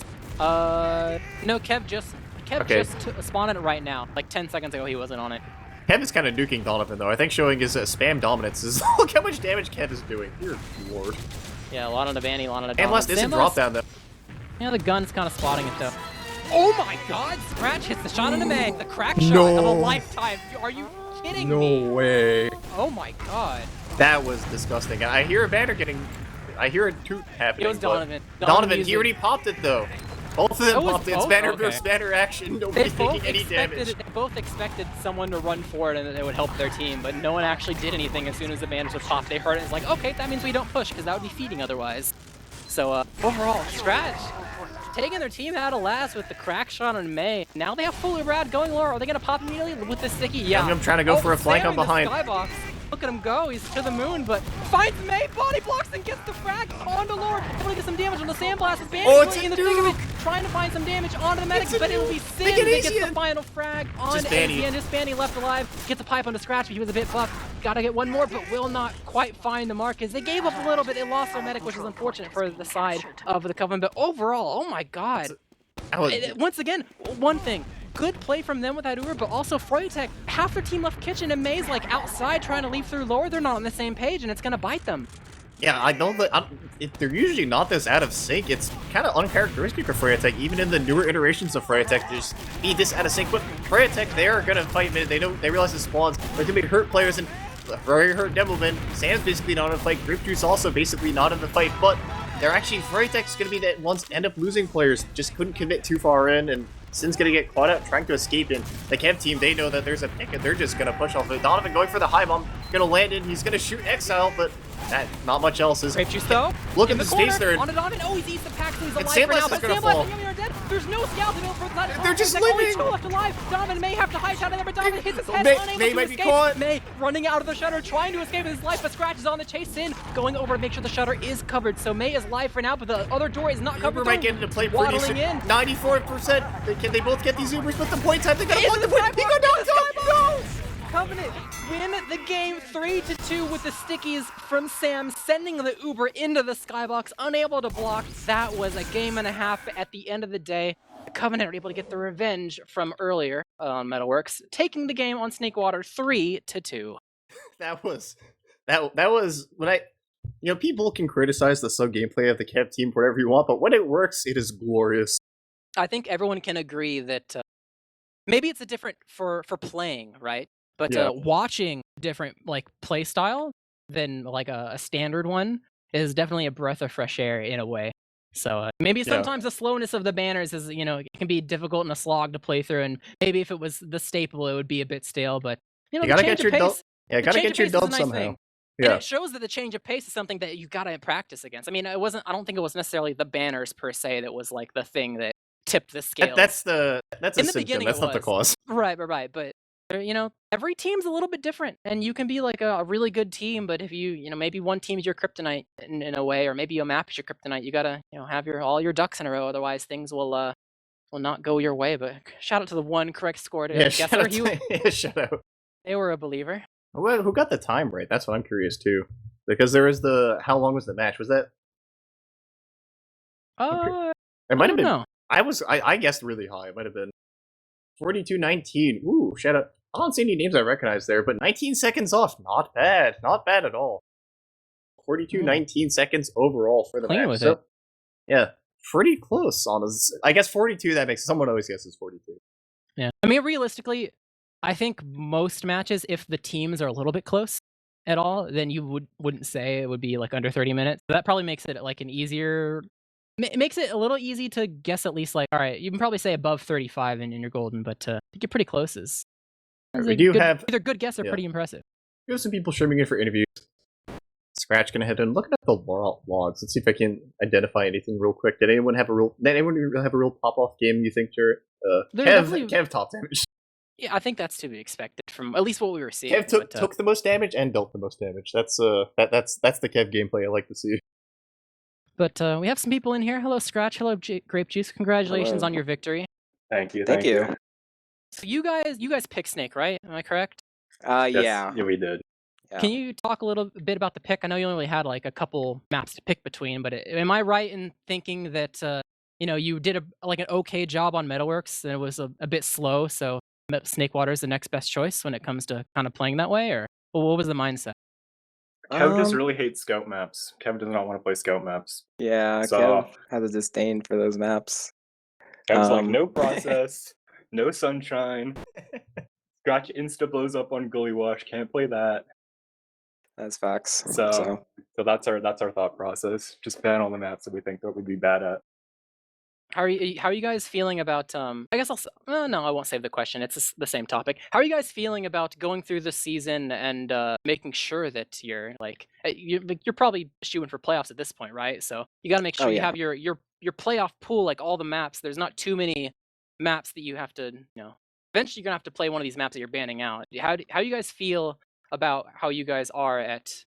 No, Kev just spawned it right now. 10 seconds ago, he wasn't on it. Kev is kind of nuking Donovan, though. I think showing his spam dominance is... Look how much damage Kev is doing. Dear lord. Yeah, a lot on the Vanny, a lot on the Donovan. Sandblast isn't drop down, though. Yeah, the gun's kind of spotting it, though. Oh my god! Scratch hits the shot on the Meg. The crack shot of a lifetime. Are you kidding me? No way. Oh my god. That was disgusting. I hear a banner getting... I hear a toot happening. It was Donovan. Donovan, he already popped it, though. Both of them popped it. It's banner versus banner action. Nobody's taking any damage. They both expected someone to run for it and it would help their team, but no one actually did anything as soon as the banners would pop. They heard it and it's like, okay, that means we don't push, because that would be feeding otherwise. So, overall, Scratch taking their team out of last with the crack shot on May. Now they have full Rad going lower. Are they going to pop immediately with the sticky? Yeah. I'm trying to go for a flank on behind. Skybox. Look at him go. He's to the moon, but finds May, body blocks, and gets the frag onto Lord. Able to get some damage on the Sandblast. It's in the thick of it, trying to find some damage onto the medic, but it will be Sin that gets the final frag on Azian. Just Banny left alive. Gets a pipe on the Scratch, but he was a bit buffed. Gotta get one more, but will not quite find the mark as they gave up a little bit. They lost their medic, which is unfortunate for the side of the Coven, but overall, oh my god. Once again, one thing. Good play from them with that Uber, but also Froyotech, half their team left kitchen and May's outside trying to leave through lower. They're not on the same page, and it's going to bite them. Yeah, I know that they're usually not this out of sync. It's kind of uncharacteristic for Froyotech, even in the newer iterations of Froyotech, to just be this out of sync. But Froyotech, they are going to fight mid. They realize the spawns. They're going to be hurt players, and very hurt Devilman. Sam's basically not in the fight. Grip Juice also basically not in the fight, but they're actually, Froyotech's going to be that ones end up losing players. Just couldn't commit too far in, and Sin's gonna get caught up trying to escape in. The Kev team, they know that there's a pick and they're just gonna push off it. Donovan going for the high bomb, gonna land in, he's gonna shoot Exile, but not much else is. Grape Juice though. Look at the space there. On Donovan. Oh, he's eaten the pack, so he's alive Sandblast for now, is but gonna Sandblast fall. and Yumi are dead. There's no scouts to go for that. They're just only living. 2 left alive. Donovan may have to hide shot in there, but Donovan hits his head, May unable to might be escape. caught. May running out of the shutter, trying to escape his life, but Scratch is on the chase in, going over to make sure the shutter is covered. So May is live for now, but the other door is not covered. Uber might get into play pretty waddling soon. in. 94%. Can they both get these Ubers with the points? I think they got the point. Pico No! Covenant win the game 3-2 with the stickies from Sam, sending the Uber into the skybox, unable to block. That was a game and a half. At the end of the day, the Covenant are able to get the revenge from earlier on Metalworks, taking the game on Snakewater 3-2. That was when I. People can criticize the sub gameplay of the Kev team for whatever you want, but when it works, it is glorious. I think everyone can agree that maybe it's a different for playing, right? But watching different play style than a standard one is definitely a breath of fresh air in a way. So maybe sometimes the slowness of the banners is it can be difficult and a slog to play through, and maybe if it was the staple, it would be a bit stale. But you gotta get your dub. Yeah, gotta get your dub somehow. Thing. Yeah. And it shows that the change of pace is something that you gotta practice against. I mean, I don't think it was necessarily the banners per se that was the thing that tipped the scale. That's a symptom. That's not the cause. Right. But every team's a little bit different, and you can be a really good team, but if maybe one team's your kryptonite in a way, or maybe a map is your kryptonite, you gotta have all your ducks in a row, otherwise things will not go your way. But shout out to the one correct score to Guesser. Shout out. They were a believer. Who got the time right? That's what I'm curious too, because there is how long was the match? Was that? It might have been. No. I guessed really high. It might have been 42-19. Ooh, shout out. I don't see any names I recognize there, but 19 seconds off. Not bad. Not bad at all. 19 seconds overall for the Clean match. With so, it. Yeah, pretty close on us. I guess 42, that makes someone always guesses 42. Yeah. I mean, realistically, I think most matches, if the teams are a little bit close at all, then you wouldn't say it would be under 30 minutes. So that probably makes it an easier. It makes it a little easy to guess at least all right, you can probably say above 35 in your golden, but to get pretty close is we do have either good guess or pretty impressive. We have some people streaming in for interviews. Scratch gonna head and look at the logs. Let's see if I can identify anything real quick. Did anyone have a real pop off game you think, Jared? Kev top damage. Yeah, I think that's to be expected from at least what we were seeing. Kev took the most damage and dealt the most damage. That's the Kev gameplay I like to see. But we have some people in here. Hello, Scratch. Hello, Grape Juice. Congratulations on your victory. Thank you. Thank you. So you guys picked Snake, right? Am I correct? Yeah, we did. Yeah. Can you talk a little bit about the pick? I know you only had a couple maps to pick between, but am I right in thinking that you did an okay job on Metalworks and it was a bit slow, so Snakewater is the next best choice when it comes to kind of playing that way, or what was the mindset? Kev just really hates scout maps. Kev does not want to play scout maps. Yeah, So- Kev has a disdain for those maps. Kev's no process, no sunshine. Scratch insta blows up on Gully Wash. Can't play that. That's facts. So that's our thought process. Just ban all the maps that we think that we'd be bad at. How are you guys feeling about I guess no, I won't save the question. It's the same topic. How are you guys feeling about going through the season and making sure that you're you're probably shooting for playoffs at this point, right? So you got to make sure you have your playoff pool, all the maps. There's not too many maps that you have to, eventually you're going to have to play one of these maps that you're banning out. How do you guys feel about how you guys are at,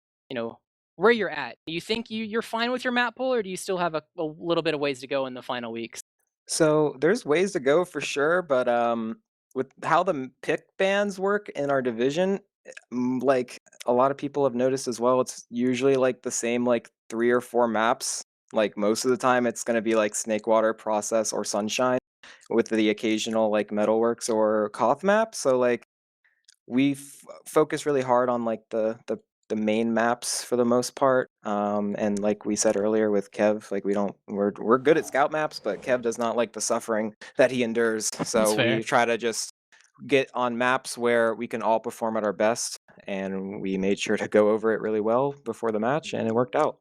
where you're at? Do you think you're fine with your map pool, or do you still have a little bit of ways to go in the final weeks? So there's ways to go for sure, but with how the pick bans work in our division, a lot of people have noticed as well, it's usually the same 3 or 4 maps. Most of the time it's going to be Snakewater, Process, or Sunshine, with the occasional Metalworks or Koth map. So we focus really hard on the main maps for the most part, and like we said earlier with Kev, we're good at scout maps, but Kev does not like the suffering that he endures. So we try to just get on maps where we can all perform at our best, and we made sure to go over it really well before the match, and it worked out.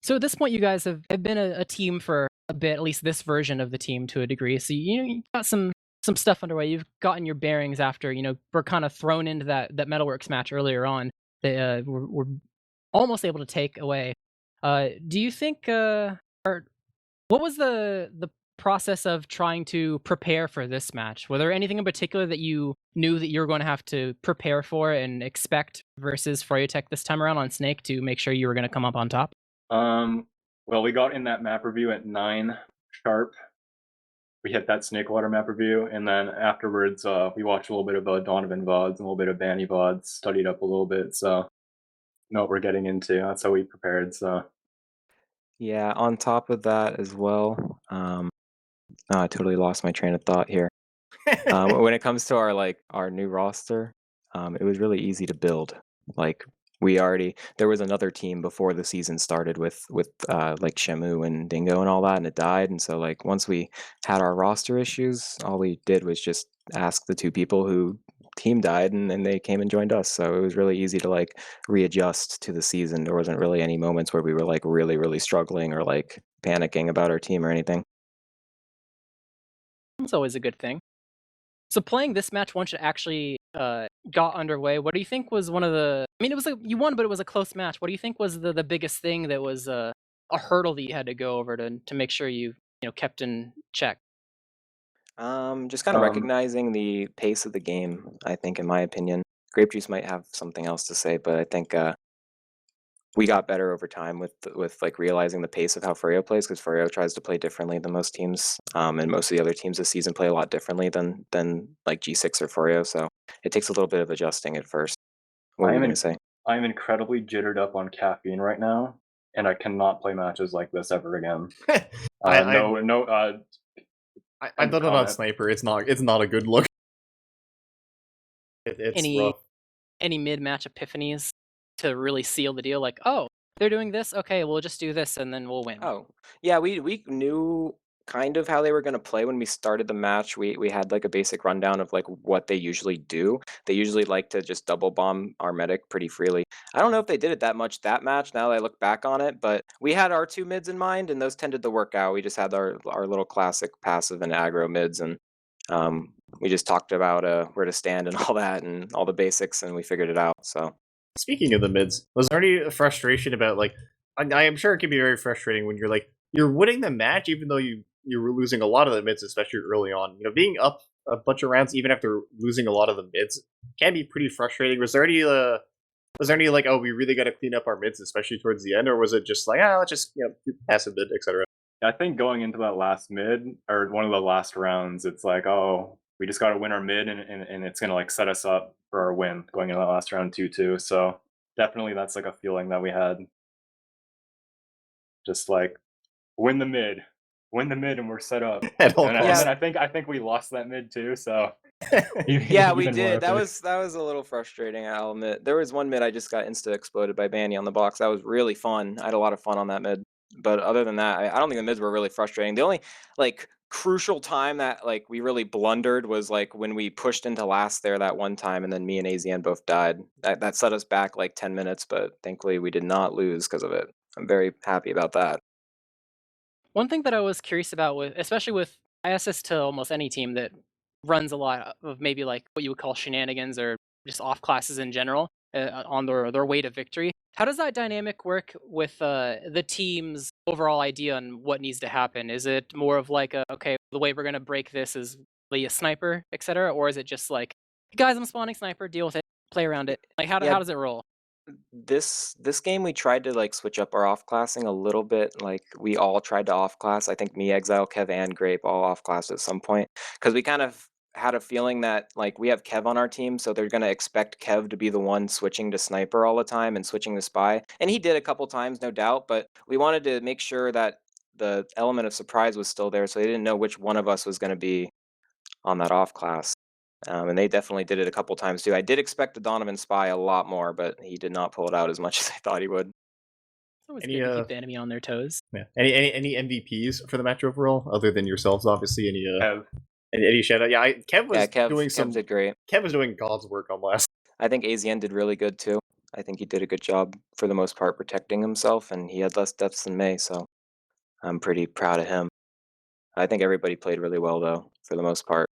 So at this point, you guys have been a team for a bit, at least this version of the team to a degree. So you got some stuff underway. You've gotten your bearings after we're kind of thrown into that Metalworks match earlier on. We're almost able to take away. Do you think, or what was the process of trying to prepare for this match? Were there anything in particular that you knew that you were going to have to prepare for and expect versus Froyotech this time around on Snake to make sure you were going to come up on top? Well, we got in that map review at 9 sharp. We hit that Snakewater map review, and then afterwards, we watched a little bit of Donovan VODs and a little bit of Banny VODs, studied up a little bit, so know what we're getting into. That's how we prepared, so. Yeah, on top of that as well, I totally lost my train of thought here. When it comes to our new roster, it was really easy to build. Like there was another team before the season started with like Shamu and Dingo and all that, and it died. And so like once we had our roster issues, all we did was just ask the two people who team died, and they came and joined us. So it was really easy to like readjust to the season. There wasn't really any moments where we were like really, really struggling or like panicking about our team or anything. That's always a good thing. So playing this match once it actually got underway, what do you think was one of the? I mean, you won, but it was a close match. What do you think was the biggest thing that was a hurdle that you had to go over to make sure you kept in check? Just kind of Um, recognizing the pace of the game, I think, in my opinion. Grape Juice might have something else to say, but I think we got better over time with like realizing the pace of how Froyo plays, because Froyo tries to play differently than most teams, and most of the other teams this season play a lot differently than like G6 or Froyo. So it takes a little bit of adjusting at first. What were you gonna say? I'm incredibly jittered up on caffeine right now, and I cannot play matches like this ever again. I've End of done it on comment. Sniper. It's not a good look. It's Any rough. any mid-match epiphanies to really seal the deal? Like, oh, they're doing this. Okay, we'll just do this, and then we'll win. Oh, yeah, we knew kind of how they were going to play when we started the match. We had like a basic rundown of like what they usually do. They usually like to just double bomb our medic pretty freely. I don't know if they did it that much that match now that I look back on it, but we had our two mids in mind, and those tended to work out. We just had our little classic passive and aggro mids, and we just talked about where to stand and all that and all the basics, and we figured it out. So Speaking of the mids, was there any frustration about like? I am sure it can be very frustrating when you're winning the match even though you're losing a lot of the mids, especially early on. Being up a bunch of rounds even after losing a lot of the mids can be pretty frustrating. Was there any like, oh, we really got to clean up our mids, especially towards the end, or was it just like, let's just do passive mid, etc. I think going into that last mid or one of the last rounds, it's like, oh, we just got to win our mid, and it's gonna like set us up for our win going into that last round 2-2. So definitely that's like a feeling that we had. Just like win the mid, and we're set up. At all And costs. then I think we lost that mid too. So yeah, we even more did. That epic. was a little frustrating, I'll admit. There was one mid I just got insta exploded by Banny on the box. That was really fun. I had a lot of fun on that mid. But other than that, I don't think the mids were really frustrating. The only like crucial time that like we really blundered was like when we pushed into last there that one time, and then me and AZN both died. That set us back like 10 minutes, but thankfully we did not lose because of it. I'm very happy about that. One thing that I was curious about especially with ISS to almost any team that runs a lot of maybe like what you would call shenanigans or just off classes in general on their way to victory. How does that dynamic work with the team's overall idea on what needs to happen? Is it more of like okay, the way we're gonna break this is be a sniper, etc., or is it just like, guys, I'm spawning sniper, deal with it, play around it? Like how Yeah, does it roll? this game we tried to like switch up our off classing a little bit. Like we all tried to off class. I think me, Exile, Kev, and Grape all off class at some point, because we kind of had a feeling that like we have Kev on our team, so they're gonna expect Kev to be the one switching to sniper all the time and switching to spy, and he did a couple times, no doubt. But we wanted to make sure that the element of surprise was still there, so they didn't know which one of us was going to be on that off class. And they definitely did it a couple times too. I did expect the Donovan spy a lot more, but he did not pull it out as much as I thought he would. It's always Any good to keep the enemy on their toes. yeah. Any MVPs for the match overall, other than yourselves, obviously. Kev. Any shout out? Yeah, Kev was doing Kev did great. Kev was doing God's work on last. I think AZN did really good too. I think he did a good job for the most part protecting himself, and he had less deaths than May, so I'm pretty proud of him. I think everybody played really well though, for the most part.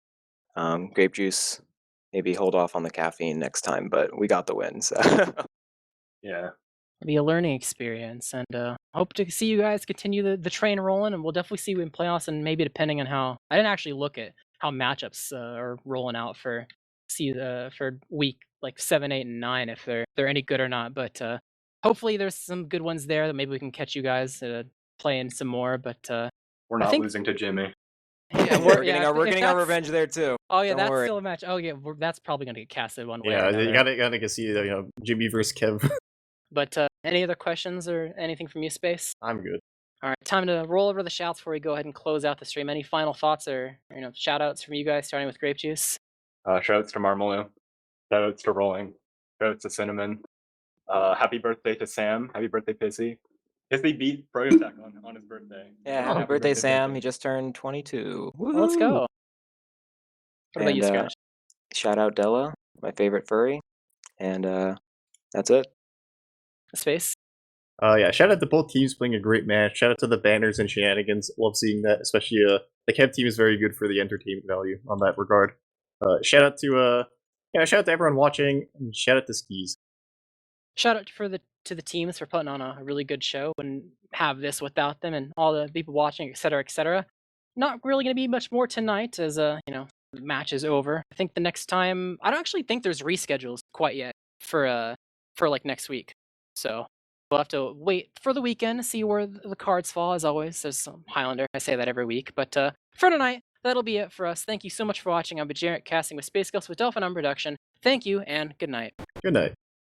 Grape Juice, maybe hold off on the caffeine next time, but we got the win. So Yeah. be a learning experience, and hope to see you guys continue the train rolling, and we'll definitely see you in playoffs, and maybe depending on how I didn't actually look at how matchups are rolling out for for week like 7, 8, and 9 if they're any good or not. But hopefully there's some good ones there that maybe we can catch you guys playing some more. But We're I not think losing to Jimmy. yeah, we're yeah, getting our, if we're getting our that's- revenge there too. Oh yeah, Don't that's worry. still a match. Oh yeah, that's probably gonna get casted one way or Yeah, another. you gotta get see Jimmy versus Kev. But any other questions or anything from you, Space? I'm good. All right, time to roll over the shouts before we go ahead and close out the stream. Any final thoughts or shout outs from you guys, starting with Grape Juice? Shoutouts to Marmaloo. Shoutouts to Rolling. Shoutouts to Cinnamon. Happy birthday to Sam. Happy birthday, Pissy. Pissy beat Froyotech on his birthday. Yeah, Oh, happy birthday, Sam. Pissy. He just turned 22. Well, let's Woohoo! go. What about you, And, Scratch? Shout out Della, my favorite furry. And that's it. Space? Yeah, shout out to both teams playing a great match. Shout out to the banners and shenanigans. Love seeing that, especially the Kev team is very good for the entertainment value on that regard. Shout out to everyone watching, and shout out to Skis. Shout out to the teams for putting on a really good show. Wouldn't have this without them, and all the people watching, etc., etc. Not really going to be much more tonight, as the match is over. I think the next time, I don't actually think there's reschedules quite yet for like next week. So we'll have to wait for the weekend to see where the cards fall. As always, there's some Highlander. I say that every week, but for tonight, that'll be it for us. Thank you so much for watching. I'm Jarrett, casting with Space Ghost with Delphin on production. Thank you and good night. Good night.